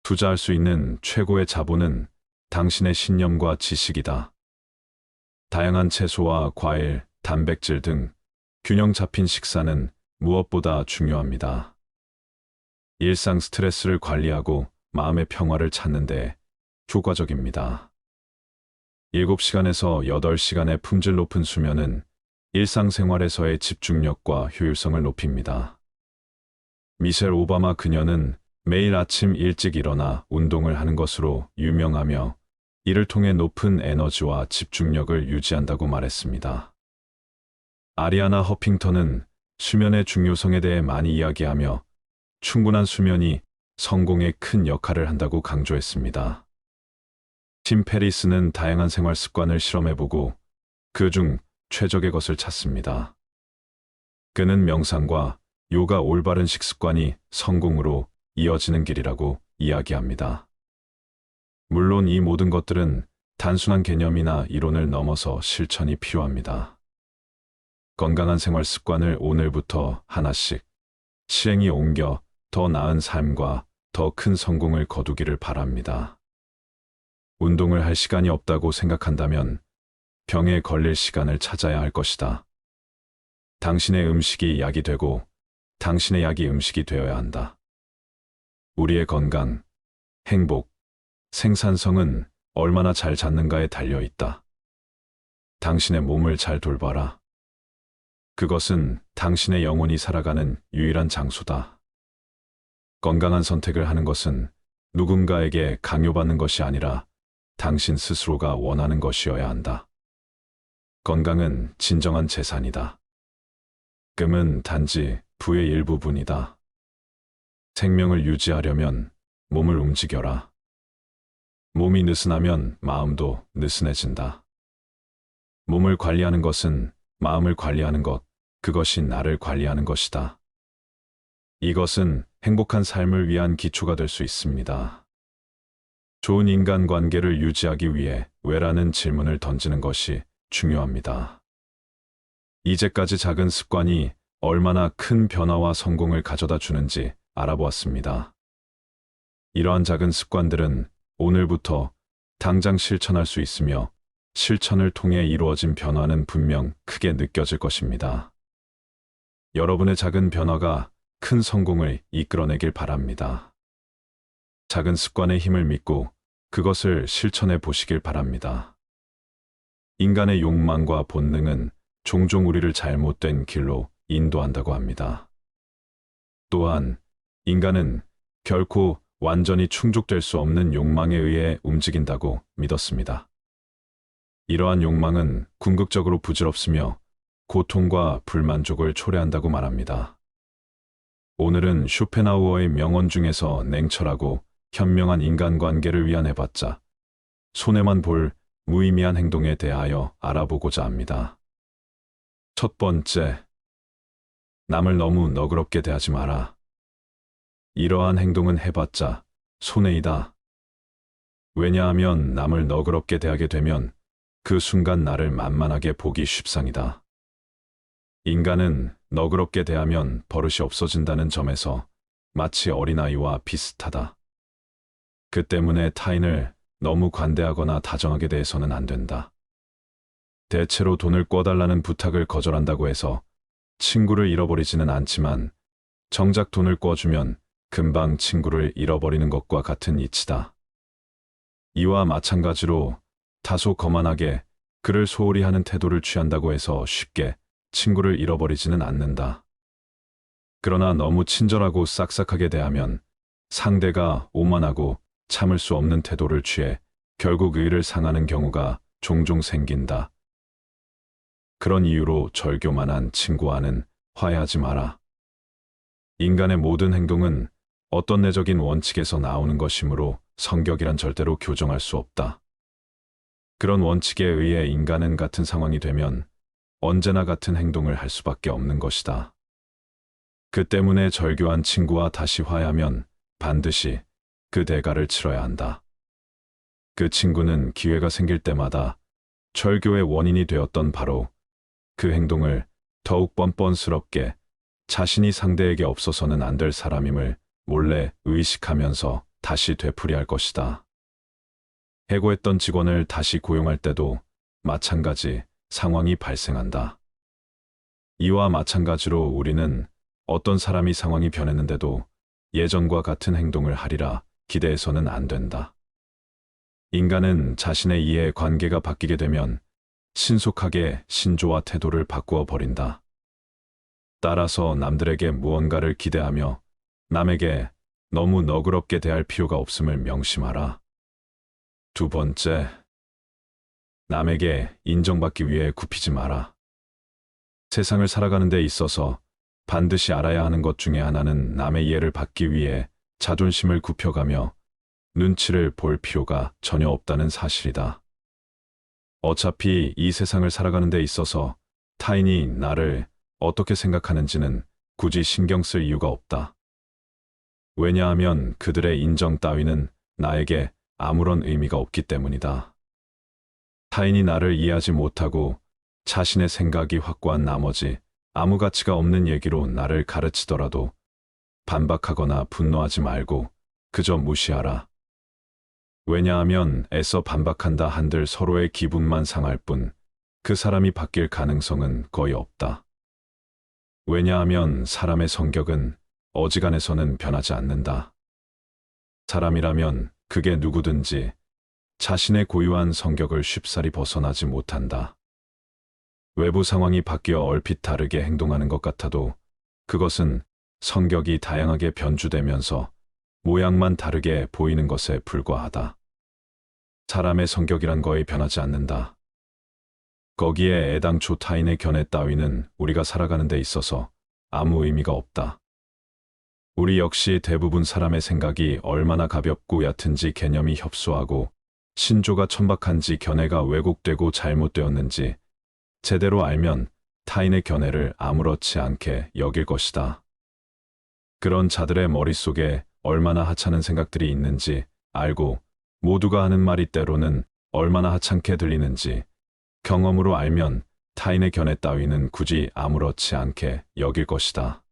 투자할 수 있는 최고의 자본은 당신의 신념과 지식이다. 다양한 채소와 과일, 단백질 등 균형 잡힌 식사는 무엇보다 중요합니다. 일상 스트레스를 관리하고 마음의 평화를 찾는 데 효과적입니다. 7시간에서 8시간의 품질 높은 수면은 일상생활에서의 집중력과 효율성을 높입니다. 미셸 오바마 그녀는 매일 아침 일찍 일어나 운동을 하는 것으로 유명하며 이를 통해 높은 에너지와 집중력을 유지한다고 말했습니다. 아리아나 허핑턴은 수면의 중요성에 대해 많이 이야기하며 충분한 수면이 성공에 큰 역할을 한다고 강조했습니다. 팀 페리스는 다양한 생활 습관을 실험해보고 그중 최적의 것을 찾습니다. 그는 명상과 요가 올바른 식습관이 성공으로 이어지는 길이라고 이야기합니다. 물론 이 모든 것들은 단순한 개념이나 이론을 넘어서 실천이 필요합니다. 건강한 생활 습관을 오늘부터 하나씩 실행에 옮겨 더 나은 삶과 더 큰 성공을 거두기를 바랍니다. 운동을 할 시간이 없다고 생각한다면 병에 걸릴 시간을 찾아야 할 것이다. 당신의 음식이 약이 되고 당신의 약이 음식이 되어야 한다. 우리의 건강, 행복, 생산성은 얼마나 잘 잡는가에 달려 있다. 당신의 몸을 잘 돌봐라. 그것은 당신의 영혼이 살아가는 유일한 장소다. 건강한 선택을 하는 것은 누군가에게 강요받는 것이 아니라 당신 스스로가 원하는 것이어야 한다. 건강은 진정한 재산이다. 금은 단지 부의 일부분이다. 생명을 유지하려면 몸을 움직여라. 몸이 느슨하면 마음도 느슨해진다. 몸을 관리하는 것은 마음을 관리하는 것, 그것이 나를 관리하는 것이다. 이것은 행복한 삶을 위한 기초가 될 수 있습니다. 좋은 인간관계를 유지하기 위해 왜라는 질문을 던지는 것이 중요합니다. 이제까지 작은 습관이 얼마나 큰 변화와 성공을 가져다 주는지 알아보았습니다. 이러한 작은 습관들은 오늘부터 당장 실천할 수 있으며 실천을 통해 이루어진 변화는 분명 크게 느껴질 것입니다. 여러분의 작은 변화가 큰 성공을 이끌어내길 바랍니다. 작은 습관의 힘을 믿고 그것을 실천해 보시길 바랍니다. 인간의 욕망과 본능은 종종 우리를 잘못된 길로 인도한다고 합니다. 또한 인간은 결코 완전히 충족될 수 없는 욕망에 의해 움직인다고 믿었습니다. 이러한 욕망은 궁극적으로 부질없으며 고통과 불만족을 초래한다고 말합니다. 오늘은 쇼펜하우어의 명언 중에서 냉철하고 현명한 인간관계를 위한 해봤자 손해만 볼 무의미한 행동에 대하여 알아보고자 합니다. 첫 번째, 남을 너무 너그럽게 대하지 마라. 이러한 행동은 해봤자 손해이다. 왜냐하면 남을 너그럽게 대하게 되면 그 순간 나를 만만하게 보기 쉽상이다. 인간은 너그럽게 대하면 버릇이 없어진다는 점에서 마치 어린아이와 비슷하다. 그 때문에 타인을 너무 관대하거나 다정하게 대해서는 안 된다. 대체로 돈을 꿔달라는 부탁을 거절한다고 해서 친구를 잃어버리지는 않지만 정작 돈을 꿔주면 금방 친구를 잃어버리는 것과 같은 이치다. 이와 마찬가지로 다소 거만하게 그를 소홀히 하는 태도를 취한다고 해서 쉽게 친구를 잃어버리지는 않는다. 그러나 너무 친절하고 싹싹하게 대하면 상대가 오만하고 참을 수 없는 태도를 취해 결국 의를 상하는 경우가 종종 생긴다. 그런 이유로 절교만한 친구와는 화해하지 마라. 인간의 모든 행동은 어떤 내적인 원칙에서 나오는 것이므로 성격이란 절대로 교정할 수 없다. 그런 원칙에 의해 인간은 같은 상황이 되면 언제나 같은 행동을 할 수밖에 없는 것이다. 그 때문에 절교한 친구와 다시 화해하면 반드시 그 대가를 치러야 한다. 그 친구는 기회가 생길 때마다 절교의 원인이 되었던 바로 그 행동을 더욱 뻔뻔스럽게 자신이 상대에게 없어서는 안 될 사람임을 몰래 의식하면서 다시 되풀이할 것이다. 해고했던 직원을 다시 고용할 때도 마찬가지 상황이 발생한다. 이와 마찬가지로 우리는 어떤 사람이 상황이 변했는데도 예전과 같은 행동을 하리라 기대해서는 안 된다. 인간은 자신의 이해 관계가 바뀌게 되면 신속하게 신조와 태도를 바꾸어 버린다. 따라서 남들에게 무언가를 기대하며 남에게 너무 너그럽게 대할 필요가 없음을 명심하라. 두 번째, 남에게 인정받기 위해 굽히지 마라. 세상을 살아가는 데 있어서 반드시 알아야 하는 것 중에 하나는 남의 이해를 받기 위해 자존심을 굽혀가며 눈치를 볼 필요가 전혀 없다는 사실이다. 어차피 이 세상을 살아가는 데 있어서 타인이 나를 어떻게 생각하는지는 굳이 신경 쓸 이유가 없다. 왜냐하면 그들의 인정 따위는 나에게 아무런 의미가 없기 때문이다. 타인이 나를 이해하지 못하고 자신의 생각이 확고한 나머지 아무 가치가 없는 얘기로 나를 가르치더라도 반박하거나 분노하지 말고 그저 무시하라. 왜냐하면 애써 반박한다 한들 서로의 기분만 상할 뿐 그 사람이 바뀔 가능성은 거의 없다. 왜냐하면 사람의 성격은 어지간해서는 변하지 않는다. 사람이라면 그게 누구든지 자신의 고유한 성격을 쉽사리 벗어나지 못한다. 외부 상황이 바뀌어 얼핏 다르게 행동하는 것 같아도 그것은 성격이 다양하게 변주되면서 모양만 다르게 보이는 것에 불과하다. 사람의 성격이란 거의 변하지 않는다. 거기에 애당초 타인의 견해 따위는 우리가 살아가는 데 있어서 아무 의미가 없다. 우리 역시 대부분 사람의 생각이 얼마나 가볍고 얕은지 개념이 협소하고 신조가 천박한지 견해가 왜곡되고 잘못되었는지 제대로 알면 타인의 견해를 아무렇지 않게 여길 것이다. 그런 자들의 머릿속에 얼마나 하찮은 생각들이 있는지 알고 모두가 하는 말이 때로는 얼마나 하찮게 들리는지 경험으로 알면 타인의 견해 따위는 굳이 아무렇지 않게 여길 것이다.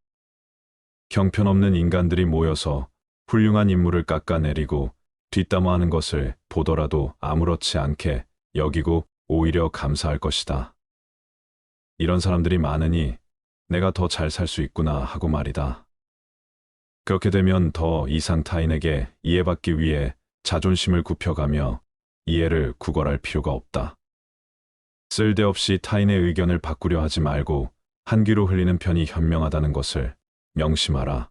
형편없는 인간들이 모여서 훌륭한 인물을 깎아내리고 뒷담화하는 것을 보더라도 아무렇지 않게 여기고 오히려 감사할 것이다. 이런 사람들이 많으니 내가 더 잘 살 수 있구나 하고 말이다. 그렇게 되면 더 이상 타인에게 이해받기 위해 자존심을 굽혀가며 이해를 구걸할 필요가 없다. 쓸데없이 타인의 의견을 바꾸려 하지 말고 한 귀로 흘리는 편이 현명하다는 것을 명심하라.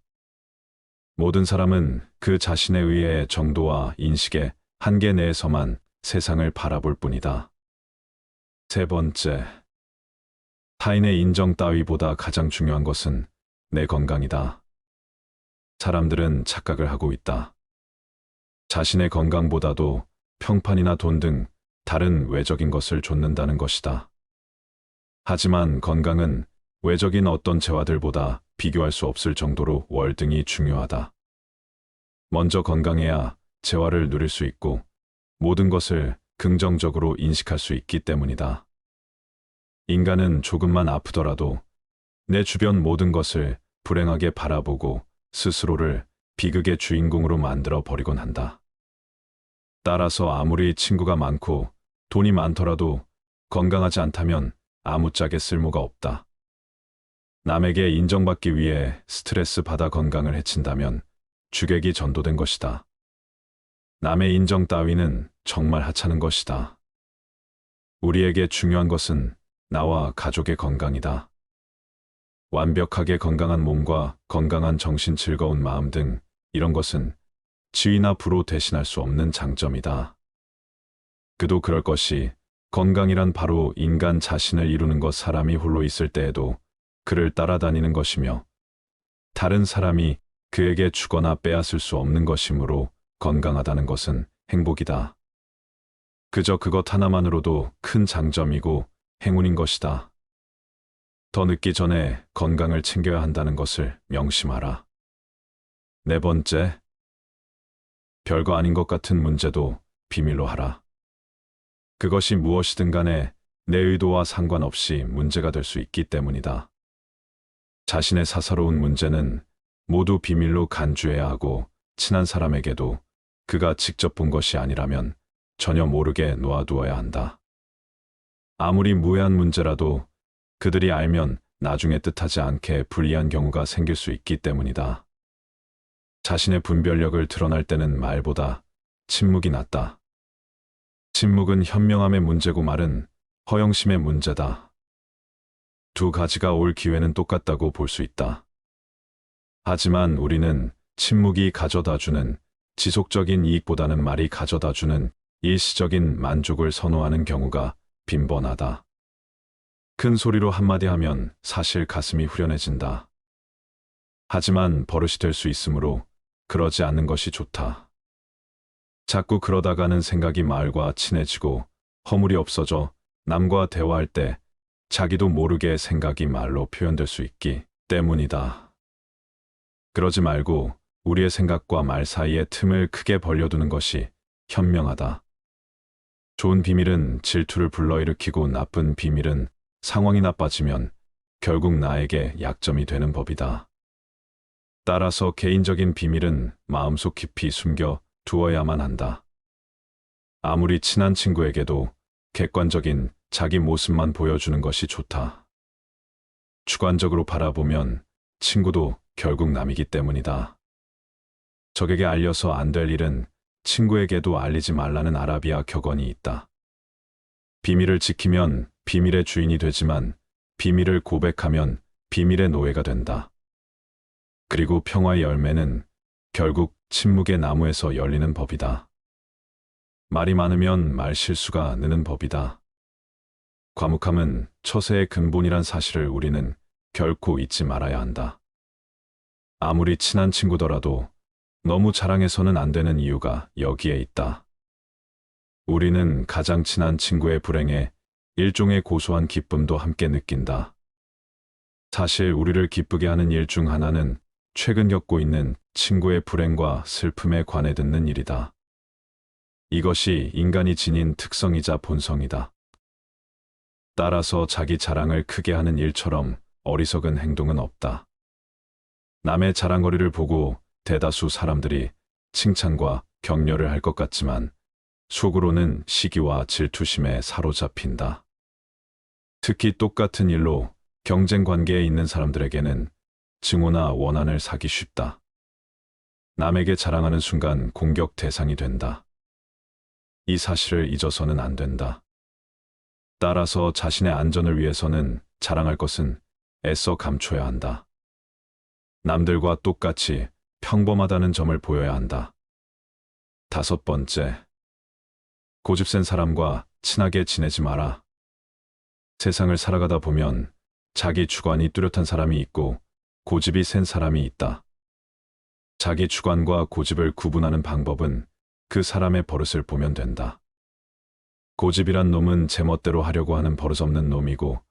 모든 사람은 그 자신의 의의 정도와 인식의 한계 내에서만 세상을 바라볼 뿐이다. 세 번째, 타인의 인정 따위보다 가장 중요한 것은 내 건강이다. 사람들은 착각을 하고 있다. 자신의 건강보다도 평판이나 돈 등 다른 외적인 것을 좇는다는 것이다. 하지만 건강은 외적인 어떤 재화들보다 비교할 수 없을 정도로 월등히 중요하다. 먼저 건강해야 재화를 누릴 수 있고 모든 것을 긍정적으로 인식할 수 있기 때문이다. 인간은 조금만 아프더라도 내 주변 모든 것을 불행하게 바라보고 스스로를 비극의 주인공으로 만들어 버리곤 한다. 따라서 아무리 친구가 많고 돈이 많더라도 건강하지 않다면 아무짝에 쓸모가 없다. 남에게 인정받기 위해 스트레스 받아 건강을 해친다면 주객이 전도된 것이다. 남의 인정 따위는 정말 하찮은 것이다. 우리에게 중요한 것은 나와 가족의 건강이다. 완벽하게 건강한 몸과 건강한 정신, 즐거운 마음 등 이런 것은 지위나 부로 대신할 수 없는 장점이다. 그도 그럴 것이 건강이란 바로 인간 자신을 이루는 것, 사람이 홀로 있을 때에도 그를 따라다니는 것이며 다른 사람이 그에게 주거나 빼앗을 수 없는 것이므로 건강하다는 것은 행복이다. 그저 그것 하나만으로도 큰 장점이고 행운인 것이다. 더 늦기 전에 건강을 챙겨야 한다는 것을 명심하라. 네 번째, 별거 아닌 것 같은 문제도 비밀로 하라. 그것이 무엇이든 간에 내 의도와 상관없이 문제가 될 수 있기 때문이다. 자신의 사사로운 문제는 모두 비밀로 간주해야 하고 친한 사람에게도 그가 직접 본 것이 아니라면 전혀 모르게 놓아두어야 한다. 아무리 무해한 문제라도 그들이 알면 나중에 뜻하지 않게 불리한 경우가 생길 수 있기 때문이다. 자신의 분별력을 드러날 때는 말보다 침묵이 낫다. 침묵은 현명함의 문제고 말은 허영심의 문제다. 두 가지가 올 기회는 똑같다고 볼 수 있다. 하지만 우리는 침묵이 가져다주는 지속적인 이익보다는 말이 가져다주는 일시적인 만족을 선호하는 경우가 빈번하다. 큰 소리로 한마디 하면 사실 가슴이 후련해진다. 하지만 버릇이 될 수 있으므로 그러지 않는 것이 좋다. 자꾸 그러다가는 생각이 말과 친해지고 허물이 없어져 남과 대화할 때 자기도 모르게 생각이 말로 표현될 수 있기 때문이다. 그러지 말고 우리의 생각과 말 사이에 틈을 크게 벌려두는 것이 현명하다. 좋은 비밀은 질투를 불러일으키고 나쁜 비밀은 상황이 나빠지면 결국 나에게 약점이 되는 법이다. 따라서 개인적인 비밀은 마음속 깊이 숨겨 두어야만 한다. 아무리 친한 친구에게도 객관적인 자기 모습만 보여주는 것이 좋다. 주관적으로 바라보면 친구도 결국 남이기 때문이다. 적에게 알려서 안 될 일은 친구에게도 알리지 말라는 아라비아 격언이 있다. 비밀을 지키면 비밀의 주인이 되지만 비밀을 고백하면 비밀의 노예가 된다. 그리고 평화의 열매는 결국 침묵의 나무에서 열리는 법이다. 말이 많으면 말 실수가 느는 법이다. 과묵함은 처세의 근본이란 사실을 우리는 결코 잊지 말아야 한다. 아무리 친한 친구더라도 너무 자랑해서는 안 되는 이유가 여기에 있다. 우리는 가장 친한 친구의 불행에 일종의 고소한 기쁨도 함께 느낀다. 사실 우리를 기쁘게 하는 일 중 하나는 최근 겪고 있는 친구의 불행과 슬픔에 관해 듣는 일이다. 이것이 인간이 지닌 특성이자 본성이다. 따라서 자기 자랑을 크게 하는 일처럼 어리석은 행동은 없다. 남의 자랑거리를 보고 대다수 사람들이 칭찬과 격려를 할 것 같지만 속으로는 시기와 질투심에 사로잡힌다. 특히 똑같은 일로 경쟁 관계에 있는 사람들에게는 증오나 원한을 사기 쉽다. 남에게 자랑하는 순간 공격 대상이 된다. 이 사실을 잊어서는 안 된다. 따라서 자신의 안전을 위해서는 자랑할 것은 애써 감춰야 한다. 남들과 똑같이 평범하다는 점을 보여야 한다. 다섯 번째, 고집센 사람과 친하게 지내지 마라. 세상을 살아가다 보면 자기 주관이 뚜렷한 사람이 있고 고집이 센 사람이 있다. 자기 주관과 고집을 구분하는 방법은 그 사람의 버릇을 보면 된다. 고집이란 놈은 제멋대로 하려고 하는 버릇없는 놈이고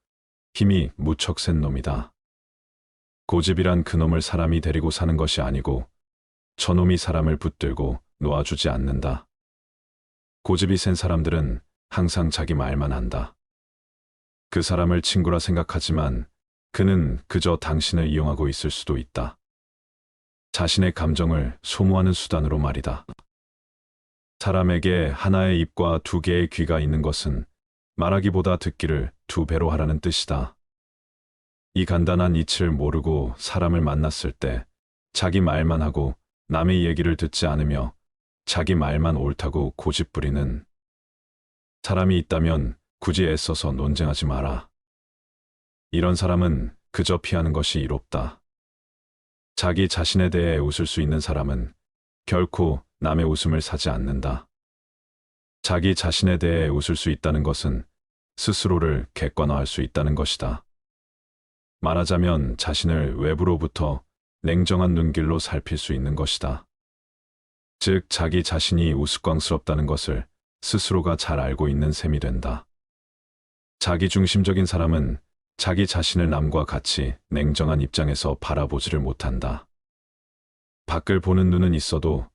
힘이 무척 센 놈이다. 고집이란 그놈을 사람이 데리고 사는 것이 아니고 저놈이 사람을 붙들고 놓아주지 않는다. 고집이 센 사람들은 항상 자기 말만 한다. 그 사람을 친구라 생각하지만 그는 그저 당신을 이용하고 있을 수도 있다. 자신의 감정을 소모하는 수단으로 말이다. 사람에게 하나의 입과 두 개의 귀가 있는 것은 말하기보다 듣기를 두 배로 하라는 뜻이다. 이 간단한 이치를 모르고 사람을 만났을 때 자기 말만 하고 남의 얘기를 듣지 않으며 자기 말만 옳다고 고집부리는 사람이 있다면 굳이 애써서 논쟁하지 마라. 이런 사람은 그저 피하는 것이 이롭다. 자기 자신에 대해 웃을 수 있는 사람은 결코 남의 웃음을 사지 않는다. 자기 자신에 대해 웃을 수 있다는 것은 스스로를 객관화할 수 있다는 것이다. 말하자면 자신을 외부로부터 냉정한 눈길로 살필 수 있는 것이다. 즉, 자기 자신이 우스꽝스럽다는 것을 스스로가 잘 알고 있는 셈이 된다. 자기중심적인 사람은 자기 자신을 남과 같이 냉정한 입장에서 바라보지를 못한다. 밖을 보는 눈은 있어도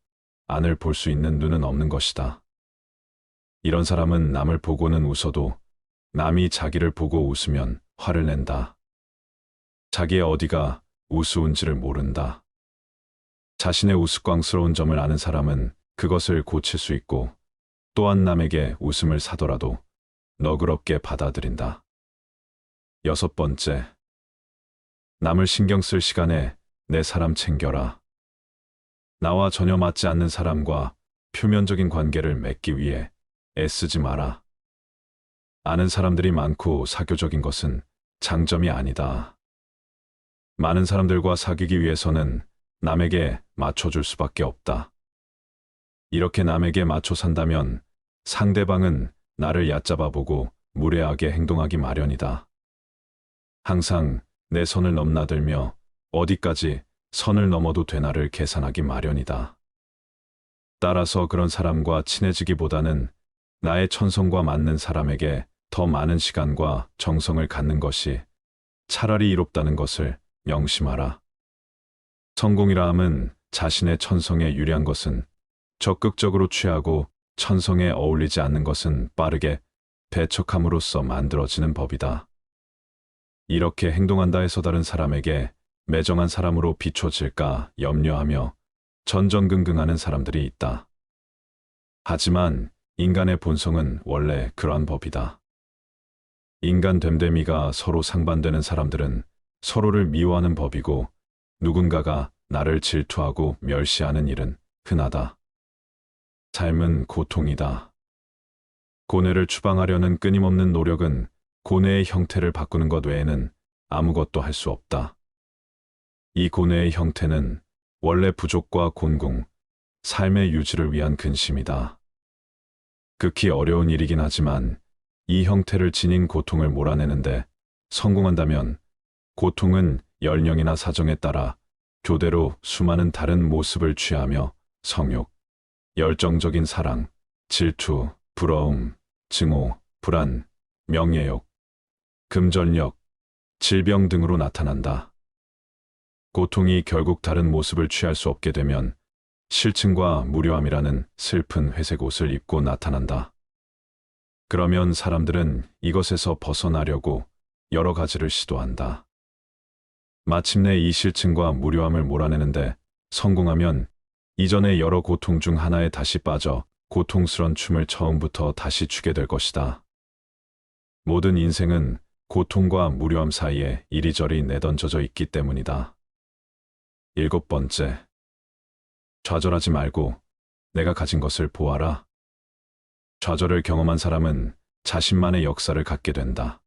안을 볼 수 있는 눈은 없는 것이다. 이런 사람은 남을 보고는 웃어도 남이 자기를 보고 웃으면 화를 낸다. 자기의 어디가 우스운지를 모른다. 자신의 우스꽝스러운 점을 아는 사람은 그것을 고칠 수 있고 또한 남에게 웃음을 사더라도 너그럽게 받아들인다. 6번째, 남을 신경 쓸 시간에 내 사람 챙겨라. 나와 전혀 맞지 않는 사람과 표면적인 관계를 맺기 위해 애쓰지 마라. 아는 사람들이 많고 사교적인 것은 장점이 아니다. 많은 사람들과 사귀기 위해서는 남에게 맞춰줄 수밖에 없다. 이렇게 남에게 맞춰 산다면 상대방은 나를 얕잡아 보고 무례하게 행동하기 마련이다. 항상 내 선을 넘나들며 어디까지 선을 넘어도 되나를 계산하기 마련이다. 따라서 그런 사람과 친해지기보다는 나의 천성과 맞는 사람에게 더 많은 시간과 정성을 갖는 것이 차라리 이롭다는 것을 명심하라. 성공이라 함은 자신의 천성에 유리한 것은 적극적으로 취하고 천성에 어울리지 않는 것은 빠르게 배척함으로써 만들어지는 법이다. 이렇게 행동한다 해서 다른 사람에게 매정한 사람으로 비춰질까 염려하며 전전긍긍하는 사람들이 있다. 하지만 인간의 본성은 원래 그러한 법이다. 인간 됨됨이가 서로 상반되는 사람들은 서로를 미워하는 법이고 누군가가 나를 질투하고 멸시하는 일은 흔하다. 삶은 고통이다. 고뇌를 추방하려는 끊임없는 노력은 고뇌의 형태를 바꾸는 것 외에는 아무것도 할 수 없다. 이 고뇌의 형태는 원래 부족과 곤궁, 삶의 유지를 위한 근심이다. 극히 어려운 일이긴 하지만 이 형태를 지닌 고통을 몰아내는데 성공한다면 고통은 연령이나 사정에 따라 교대로 수많은 다른 모습을 취하며 성욕, 열정적인 사랑, 질투, 부러움, 증오, 불안, 명예욕, 금전력, 질병 등으로 나타난다. 고통이 결국 다른 모습을 취할 수 없게 되면 실증과 무료함이라는 슬픈 회색 옷을 입고 나타난다. 그러면 사람들은 이것에서 벗어나려고 여러 가지를 시도한다. 마침내 이 실증과 무료함을 몰아내는데 성공하면 이전의 여러 고통 중 하나에 다시 빠져 고통스런 춤을 처음부터 다시 추게 될 것이다. 모든 인생은 고통과 무료함 사이에 이리저리 내던져져 있기 때문이다. 7번째, 좌절하지 말고 내가 가진 것을 보아라. 좌절을 경험한 사람은 자신만의 역사를 갖게 된다.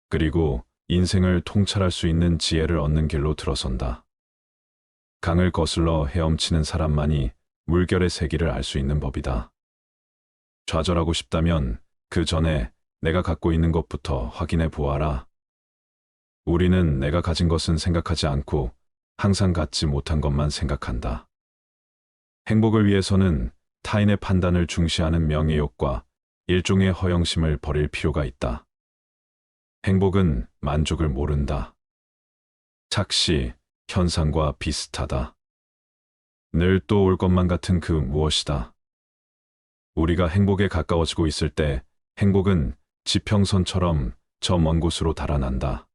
그리고 인생을 통찰할 수 있는 지혜를 얻는 길로 들어선다. 강을 거슬러 헤엄치는 사람만이 물결의 세기를 알 수 있는 법이다. 좌절하고 싶다면 그 전에 내가 갖고 있는 것부터 확인해 보아라. 우리는 내가 가진 것은 생각하지 않고 항상 갖지 못한 것만 생각한다. 행복을 위해서는 타인의 판단을 중시하는 명예욕과 일종의 허영심을 버릴 필요가 있다. 행복은 만족을 모른다. 착시, 현상과 비슷하다. 늘 또 올 것만 같은 그 무엇이다. 우리가 행복에 가까워지고 있을 때 행복은 지평선처럼 저 먼 곳으로 달아난다.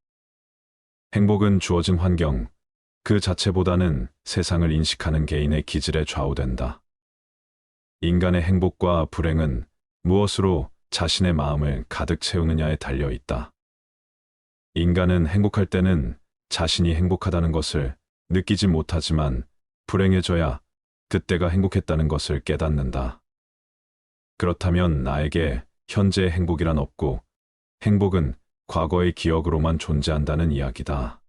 행복은 주어진 환경, 그 자체보다는 세상을 인식하는 개인의 기질에 좌우된다. 인간의 행복과 불행은 무엇으로 자신의 마음을 가득 채우느냐에 달려 있다. 인간은 행복할 때는 자신이 행복하다는 것을 느끼지 못하지만 불행해져야 그때가 행복했다는 것을 깨닫는다. 그렇다면 나에게 현재의 행복이란 없고 행복은 과거의 기억으로만 존재한다는 이야기다.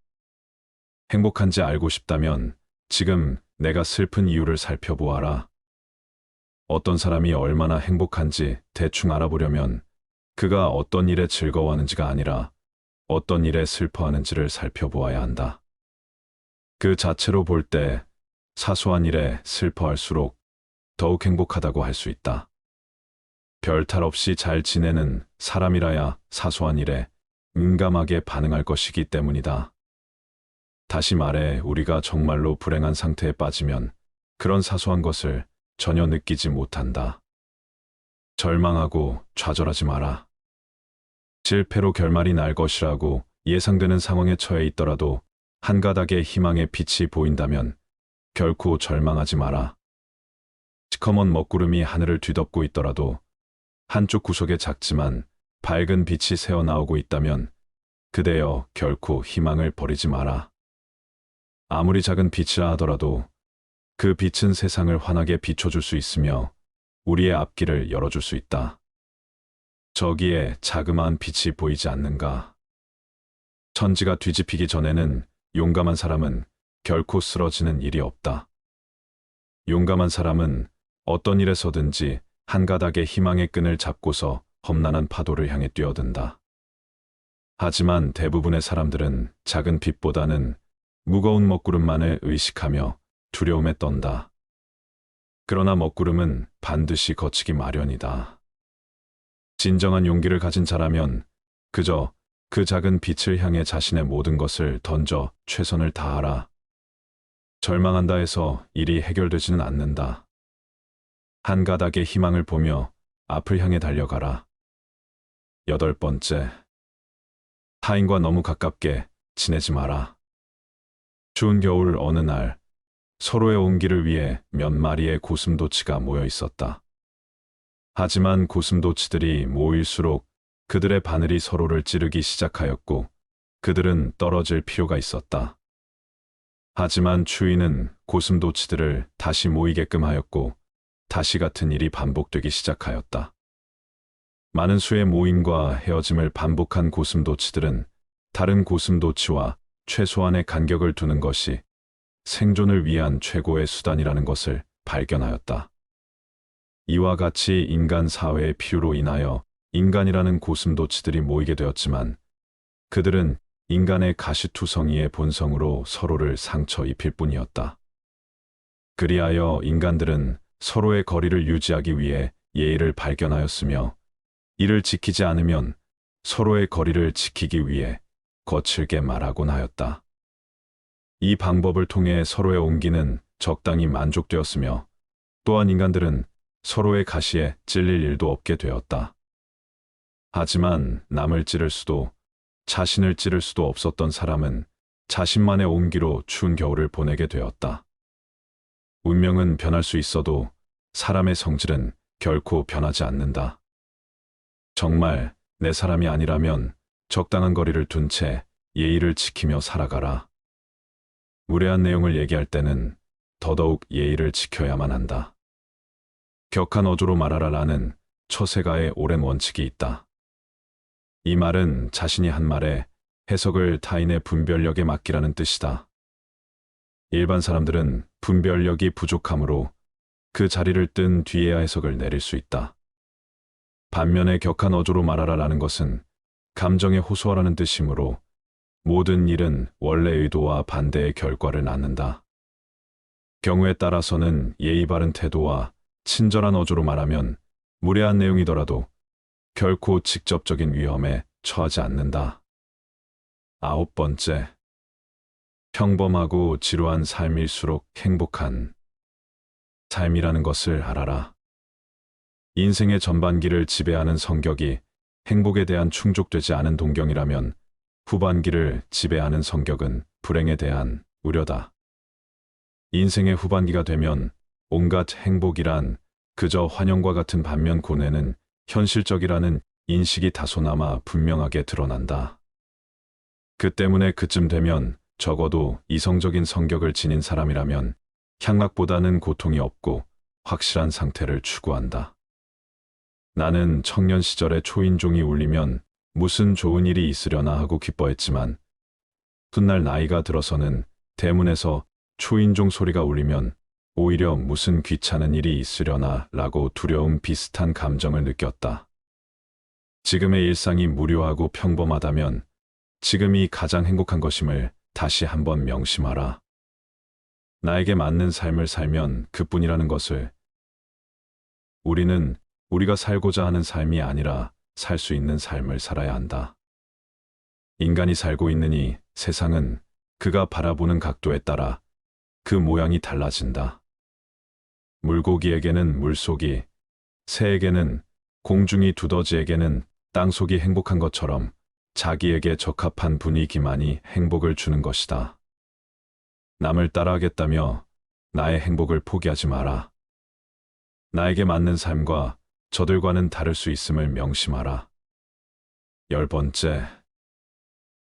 행복한지 알고 싶다면 지금 내가 슬픈 이유를 살펴보아라. 어떤 사람이 얼마나 행복한지 대충 알아보려면 그가 어떤 일에 즐거워하는지가 아니라 어떤 일에 슬퍼하는지를 살펴보아야 한다. 그 자체로 볼 때 사소한 일에 슬퍼할수록 더욱 행복하다고 할 수 있다. 별탈 없이 잘 지내는 사람이라야 사소한 일에 민감하게 반응할 것이기 때문이다. 다시 말해 우리가 정말로 불행한 상태에 빠지면 그런 사소한 것을 전혀 느끼지 못한다. 절망하고 좌절하지 마라. 실패로 결말이 날 것이라고 예상되는 상황에 처해 있더라도 한 가닥의 희망의 빛이 보인다면 결코 절망하지 마라. 시커먼 먹구름이 하늘을 뒤덮고 있더라도 한쪽 구석에 작지만 밝은 빛이 새어나오고 있다면 그대여 결코 희망을 버리지 마라. 아무리 작은 빛이라 하더라도 그 빛은 세상을 환하게 비춰줄 수 있으며 우리의 앞길을 열어줄 수 있다. 저기에 자그마한 빛이 보이지 않는가? 천지가 뒤집히기 전에는 용감한 사람은 결코 쓰러지는 일이 없다. 용감한 사람은 어떤 일에서든지 한 가닥의 희망의 끈을 잡고서 험난한 파도를 향해 뛰어든다. 하지만 대부분의 사람들은 작은 빛보다는 무거운 먹구름만을 의식하며 두려움에 떤다. 그러나 먹구름은 반드시 거치기 마련이다. 진정한 용기를 가진 자라면 그저 그 작은 빛을 향해 자신의 모든 것을 던져 최선을 다하라. 절망한다 해서 일이 해결되지는 않는다. 한 가닥의 희망을 보며 앞을 향해 달려가라. 8번째, 타인과 너무 가깝게 지내지 마라. 추운 겨울 어느 날 서로의 온기를 위해 몇 마리의 고슴도치가 모여 있었다. 하지만 고슴도치들이 모일수록 그들의 바늘이 서로를 찌르기 시작하였고 그들은 떨어질 필요가 있었다. 하지만 추위는 고슴도치들을 다시 모이게끔 하였고 다시 같은 일이 반복되기 시작하였다. 많은 수의 모임과 헤어짐을 반복한 고슴도치들은 다른 고슴도치와 최소한의 간격을 두는 것이 생존을 위한 최고의 수단이라는 것을 발견하였다. 이와 같이 인간 사회의 필요로 인하여 인간이라는 고슴도치들이 모이게 되었지만 그들은 인간의 가시투성이의 본성으로 서로를 상처 입힐 뿐이었다. 그리하여 인간들은 서로의 거리를 유지하기 위해 예의를 발견하였으며 이를 지키지 않으면 서로의 거리를 지키기 위해 거칠게 말하곤 하였다. 이 방법을 통해 서로의 온기는 적당히 만족되었으며 또한 인간들은 서로의 가시에 찔릴 일도 없게 되었다. 하지만 남을 찌를 수도 자신을 찌를 수도 없었던 사람은 자신만의 온기로 추운 겨울을 보내게 되었다. 운명은 변할 수 있어도 사람의 성질은 결코 변하지 않는다. 정말 내 사람이 아니라면 적당한 거리를 둔 채 예의를 지키며 살아가라. 무례한 내용을 얘기할 때는 더더욱 예의를 지켜야만 한다. 격한 어조로 말하라라는 처세가의 오랜 원칙이 있다. 이 말은 자신이 한 말에 해석을 타인의 분별력에 맡기라는 뜻이다. 일반 사람들은 분별력이 부족하므로 그 자리를 뜬 뒤에야 해석을 내릴 수 있다. 반면에 격한 어조로 말하라라는 것은 감정에 호소하라는 뜻이므로 모든 일은 원래 의도와 반대의 결과를 낳는다. 경우에 따라서는 예의 바른 태도와 친절한 어조로 말하면 무례한 내용이더라도 결코 직접적인 위험에 처하지 않는다. 9번째, 평범하고 지루한 삶일수록 행복한 삶이라는 것을 알아라. 인생의 전반기를 지배하는 성격이 행복에 대한 충족되지 않은 동경이라면 후반기를 지배하는 성격은 불행에 대한 우려다. 인생의 후반기가 되면 온갖 행복이란 그저 환영과 같은 반면 고뇌는 현실적이라는 인식이 다소나마 분명하게 드러난다. 그 때문에 그쯤 되면 적어도 이성적인 성격을 지닌 사람이라면 향락보다는 고통이 없고 확실한 상태를 추구한다. 나는 청년 시절에 초인종이 울리면 무슨 좋은 일이 있으려나 하고 기뻐했지만 훗날 나이가 들어서는 대문에서 초인종 소리가 울리면 오히려 무슨 귀찮은 일이 있으려나 라고 두려움 비슷한 감정을 느꼈다. 지금의 일상이 무료하고 평범하다면 지금이 가장 행복한 것임을 다시 한번 명심하라. 나에게 맞는 삶을 살면 그뿐이라는 것을. 우리는 우리가 살고자 하는 삶이 아니라 살 수 있는 삶을 살아야 한다. 인간이 살고 있느니 세상은 그가 바라보는 각도에 따라 그 모양이 달라진다. 물고기에게는 물속이, 새에게는 공중이, 두더지에게는 땅속이 행복한 것처럼 자기에게 적합한 분위기만이 행복을 주는 것이다. 남을 따라하겠다며 나의 행복을 포기하지 마라. 나에게 맞는 삶과 저들과는 다를 수 있음을 명심하라. 10번째,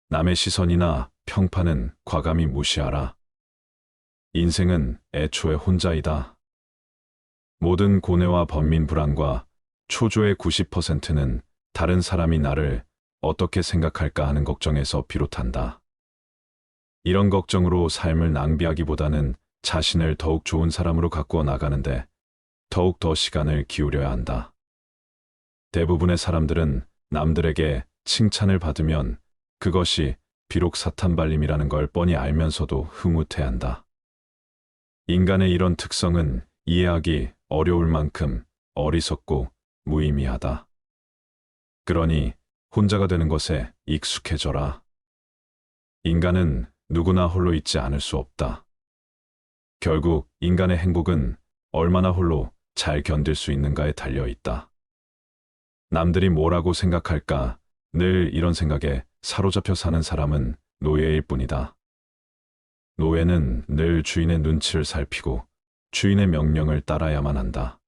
남의 시선이나 평판은 과감히 무시하라. 인생은 애초에 혼자이다. 모든 고뇌와 번민 불안과 초조의 90%는 다른 사람이 나를 어떻게 생각할까 하는 걱정에서 비롯한다. 이런 걱정으로 삶을 낭비하기보다는 자신을 더욱 좋은 사람으로 가꾸어 나가는데 더욱 더 시간을 기울여야 한다. 대부분의 사람들은 남들에게 칭찬을 받으면 그것이 비록 사탄발림이라는 걸 뻔히 알면서도 흐뭇해한다. 인간의 이런 특성은 이해하기 어려울 만큼 어리석고 무의미하다. 그러니 혼자가 되는 것에 익숙해져라. 인간은 누구나 홀로 있지 않을 수 없다. 결국 인간의 행복은 얼마나 홀로 잘 견딜 수 있는가에 달려 있다. 남들이 뭐라고 생각할까 늘 이런 생각에 사로잡혀 사는 사람은 노예일 뿐이다. 노예는 늘 주인의 눈치를 살피고 주인의 명령을 따라야만 한다.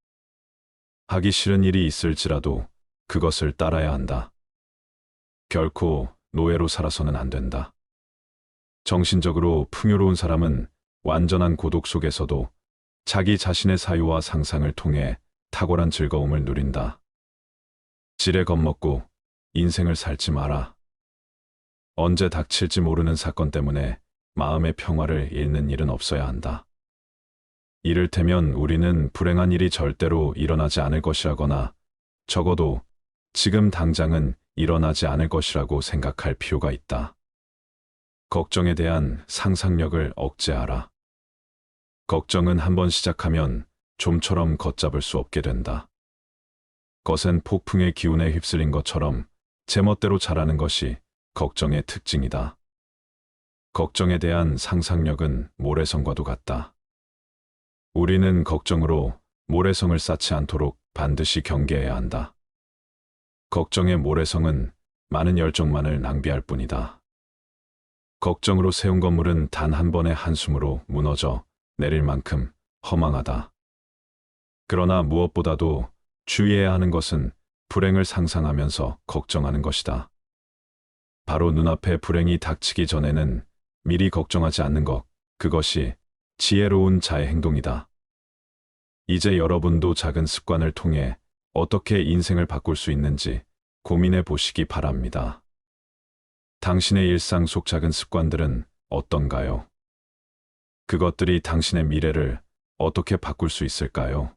하기 싫은 일이 있을지라도 그것을 따라야 한다. 결코 노예로 살아서는 안 된다. 정신적으로 풍요로운 사람은 완전한 고독 속에서도 자기 자신의 사유와 상상을 통해 탁월한 즐거움을 누린다. 지레 겁먹고 인생을 살지 마라. 언제 닥칠지 모르는 사건 때문에 마음의 평화를 잃는 일은 없어야 한다. 이를테면 우리는 불행한 일이 절대로 일어나지 않을 것이라거나 적어도 지금 당장은 일어나지 않을 것이라고 생각할 필요가 있다. 걱정에 대한 상상력을 억제하라. 걱정은 한번 시작하면 좀처럼 걷잡을 수 없게 된다. 거센 폭풍의 기운에 휩쓸린 것처럼 제멋대로 자라는 것이 걱정의 특징이다. 걱정에 대한 상상력은 모래성과도 같다. 우리는 걱정으로 모래성을 쌓지 않도록 반드시 경계해야 한다. 걱정의 모래성은 많은 열정만을 낭비할 뿐이다. 걱정으로 세운 건물은 단 한 번의 한숨으로 무너져 내릴 만큼 허망하다. 그러나 무엇보다도 주의해야 하는 것은 불행을 상상하면서 걱정하는 것이다. 바로 눈앞에 불행이 닥치기 전에는 미리 걱정하지 않는 것, 그것이 지혜로운 자의 행동이다. 이제 여러분도 작은 습관을 통해 어떻게 인생을 바꿀 수 있는지 고민해 보시기 바랍니다. 당신의 일상 속 작은 습관들은 어떤가요? 그것들이 당신의 미래를 어떻게 바꿀 수 있을까요?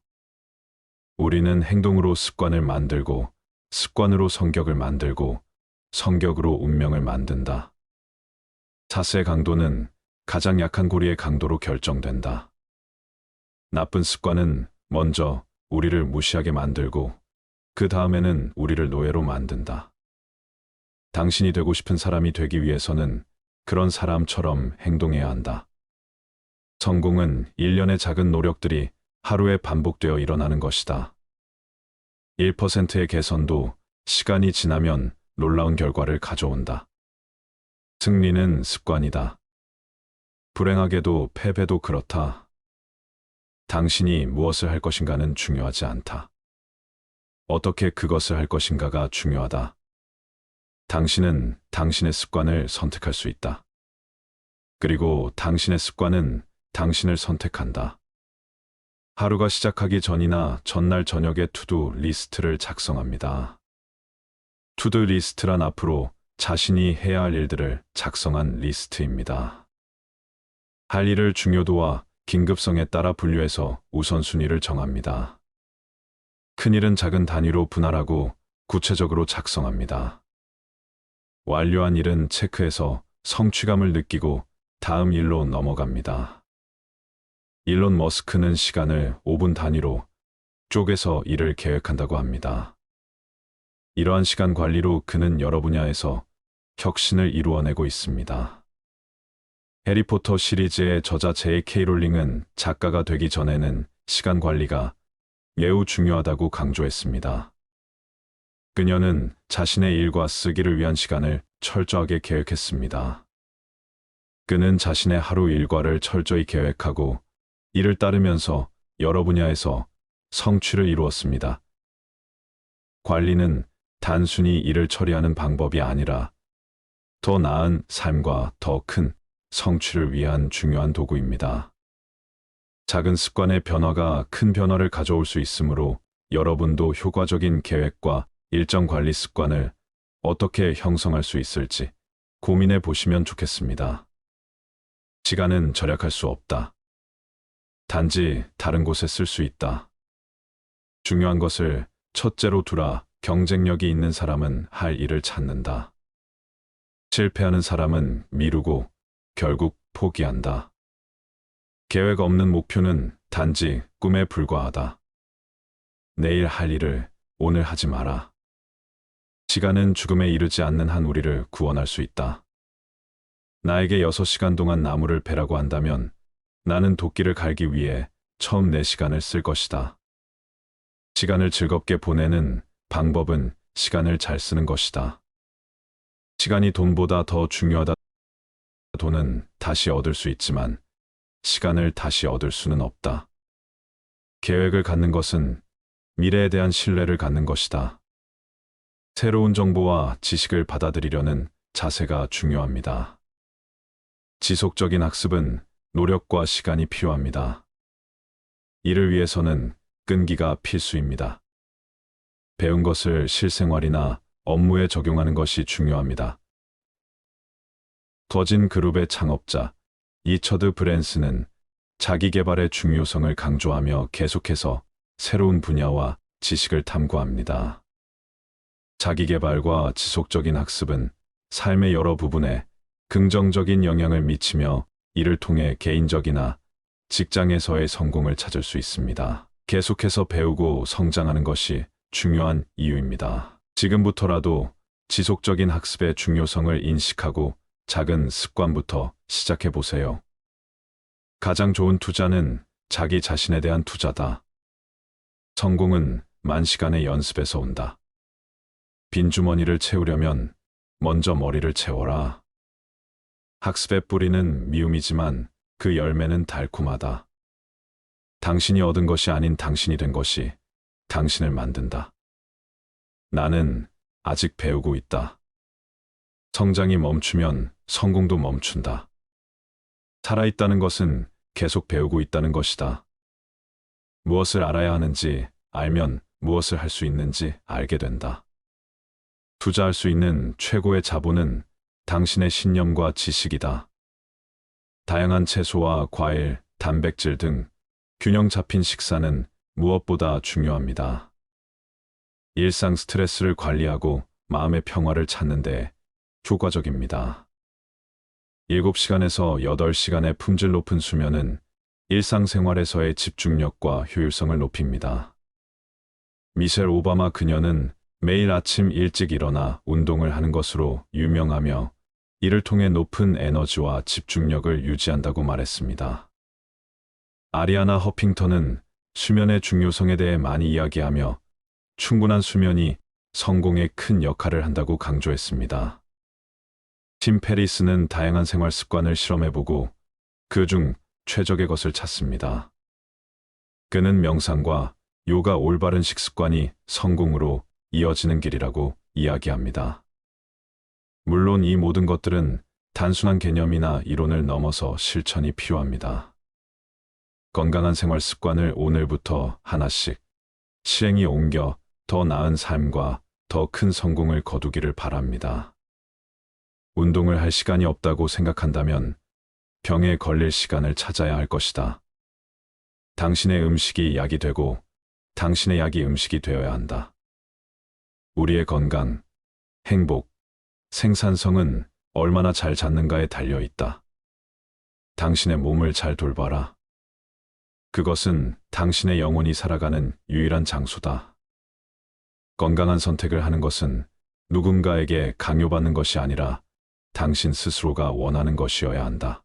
우리는 행동으로 습관을 만들고, 습관으로 성격을 만들고, 성격으로 운명을 만든다. 자세의 강도는 가장 약한 고리의 강도로 결정된다. 나쁜 습관은 먼저 우리를 무시하게 만들고, 그 다음에는 우리를 노예로 만든다. 당신이 되고 싶은 사람이 되기 위해서는 그런 사람처럼 행동해야 한다. 성공은 일련의 작은 노력들이 하루에 반복되어 일어나는 것이다. 1%의 개선도 시간이 지나면 놀라운 결과를 가져온다. 승리는 습관이다. 불행하게도 패배도 그렇다. 당신이 무엇을 할 것인가는 중요하지 않다. 어떻게 그것을 할 것인가가 중요하다. 당신은 당신의 습관을 선택할 수 있다. 그리고 당신의 습관은 당신을 선택한다. 하루가 시작하기 전이나 전날 저녁에 투두 리스트를 작성합니다. 투두 리스트란 앞으로 자신이 해야 할 일들을 작성한 리스트입니다. 할 일의 중요도와 긴급성에 따라 분류해서 우선순위를 정합니다. 큰일은 작은 단위로 분할하고 구체적으로 작성합니다. 완료한 일은 체크해서 성취감을 느끼고 다음 일로 넘어갑니다. 일론 머스크는 시간을 5분 단위로 쪼개서 일을 계획한다고 합니다. 이러한 시간 관리로 그는 여러 분야에서 혁신을 이루어내고 있습니다. 해리포터 시리즈의 저자 J.K. 롤링은 작가가 되기 전에는 시간 관리가 매우 중요하다고 강조했습니다. 그녀는 자신의 일과 쓰기를 위한 시간을 철저하게 계획했습니다. 그는 자신의 하루 일과를 철저히 계획하고 이를 따르면서 여러 분야에서 성취를 이루었습니다. 관리는 단순히 일을 처리하는 방법이 아니라 더 나은 삶과 더 큰 성취를 위한 중요한 도구입니다. 작은 습관의 변화가 큰 변화를 가져올 수 있으므로 여러분도 효과적인 계획과 일정 관리 습관을 어떻게 형성할 수 있을지 고민해 보시면 좋겠습니다. 시간은 절약할 수 없다. 단지 다른 곳에 쓸 수 있다. 중요한 것을 첫째로 두라. 경쟁력이 있는 사람은 할 일을 찾는다. 실패하는 사람은 미루고 결국 포기한다. 계획 없는 목표는 단지 꿈에 불과하다. 내일 할 일을 오늘 하지 마라. 시간은 죽음에 이르지 않는 한 우리를 구원할 수 있다. 나에게 6시간 동안 나무를 베라고 한다면 나는 도끼를 갈기 위해 처음 4시간을 쓸 것이다. 시간을 즐겁게 보내는 방법은 시간을 잘 쓰는 것이다. 시간이 돈보다 더 중요하다. 돈은 다시 얻을 수 있지만 시간을 다시 얻을 수는 없다. 계획을 갖는 것은 미래에 대한 신뢰를 갖는 것이다. 새로운 정보와 지식을 받아들이려는 자세가 중요합니다. 지속적인 학습은 노력과 시간이 필요합니다. 이를 위해서는 끈기가 필수입니다. 배운 것을 실생활이나 업무에 적용하는 것이 중요합니다. 거진 그룹의 창업자 리처드 브랜슨은 자기 개발의 중요성을 강조하며 계속해서 새로운 분야와 지식을 탐구합니다. 자기 개발과 지속적인 학습은 삶의 여러 부분에 긍정적인 영향을 미치며 이를 통해 개인적이나 직장에서의 성공을 찾을 수 있습니다. 계속해서 배우고 성장하는 것이 중요한 이유입니다. 지금부터라도 지속적인 학습의 중요성을 인식하고 작은 습관부터 시작해 보세요. 가장 좋은 투자는 자기 자신에 대한 투자다. 성공은 만시간의 연습에서 온다. 빈 주머니를 채우려면 먼저 머리를 채워라. 학습의 뿌리는 미움이지만 그 열매는 달콤하다. 당신이 얻은 것이 아닌 당신이 된 것이 당신을 만든다. 나는 아직 배우고 있다. 성장이 멈추면 성공도 멈춘다. 살아있다는 것은 계속 배우고 있다는 것이다. 무엇을 알아야 하는지 알면 무엇을 할 수 있는지 알게 된다. 투자할 수 있는 최고의 자본은 당신의 신념과 지식이다. 다양한 채소와 과일, 단백질 등 균형 잡힌 식사는 무엇보다 중요합니다. 일상 스트레스를 관리하고 마음의 평화를 찾는 데 효과적입니다. 7시간에서 8시간의 품질 높은 수면은 일상생활에서의 집중력과 효율성을 높입니다. 미셸 오바마 그녀는 매일 아침 일찍 일어나 운동을 하는 것으로 유명하며 이를 통해 높은 에너지와 집중력을 유지한다고 말했습니다. 아리아나 허핑턴은 수면의 중요성에 대해 많이 이야기하며 충분한 수면이 성공에 큰 역할을 한다고 강조했습니다. 팀 페리스는 다양한 생활 습관을 실험해보고 그중 최적의 것을 찾습니다. 그는 명상과 요가 올바른 식습관이 성공으로 이어지는 길이라고 이야기합니다. 물론 이 모든 것들은 단순한 개념이나 이론을 넘어서 실천이 필요합니다. 건강한 생활 습관을 오늘부터 하나씩 실행에 옮겨 더 나은 삶과 더 큰 성공을 거두기를 바랍니다. 운동을 할 시간이 없다고 생각한다면 병에 걸릴 시간을 찾아야 할 것이다. 당신의 음식이 약이 되고 당신의 약이 음식이 되어야 한다. 우리의 건강, 행복, 생산성은 얼마나 잘 잡는가에 달려 있다. 당신의 몸을 잘 돌봐라. 그것은 당신의 영혼이 살아가는 유일한 장소다. 건강한 선택을 하는 것은 누군가에게 강요받는 것이 아니라 당신 스스로가 원하는 것이어야 한다.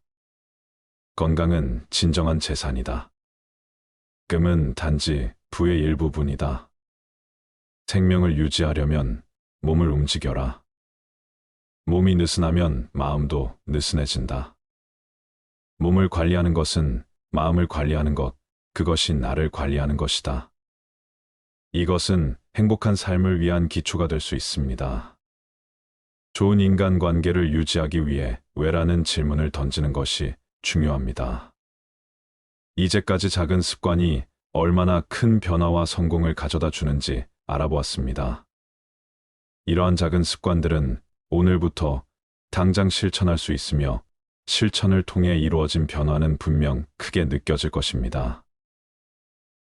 건강은 진정한 재산이다. 금은 단지 부의 일부분이다. 생명을 유지하려면 몸을 움직여라. 몸이 느슨하면 마음도 느슨해진다. 몸을 관리하는 것은 마음을 관리하는 것, 그것이 나를 관리하는 것이다. 이것은 행복한 삶을 위한 기초가 될 수 있습니다. 좋은 인간관계를 유지하기 위해 왜라는 질문을 던지는 것이 중요합니다. 이제까지 작은 습관이 얼마나 큰 변화와 성공을 가져다 주는지 알아보았습니다. 이러한 작은 습관들은 오늘부터 당장 실천할 수 있으며 실천을 통해 이루어진 변화는 분명 크게 느껴질 것입니다.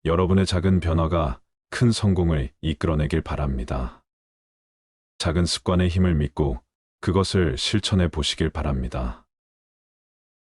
여러분의 작은 변화가 큰 성공을 이끌어내길 바랍니다. 작은 습관의 힘을 믿고 그것을 실천해 보시길 바랍니다.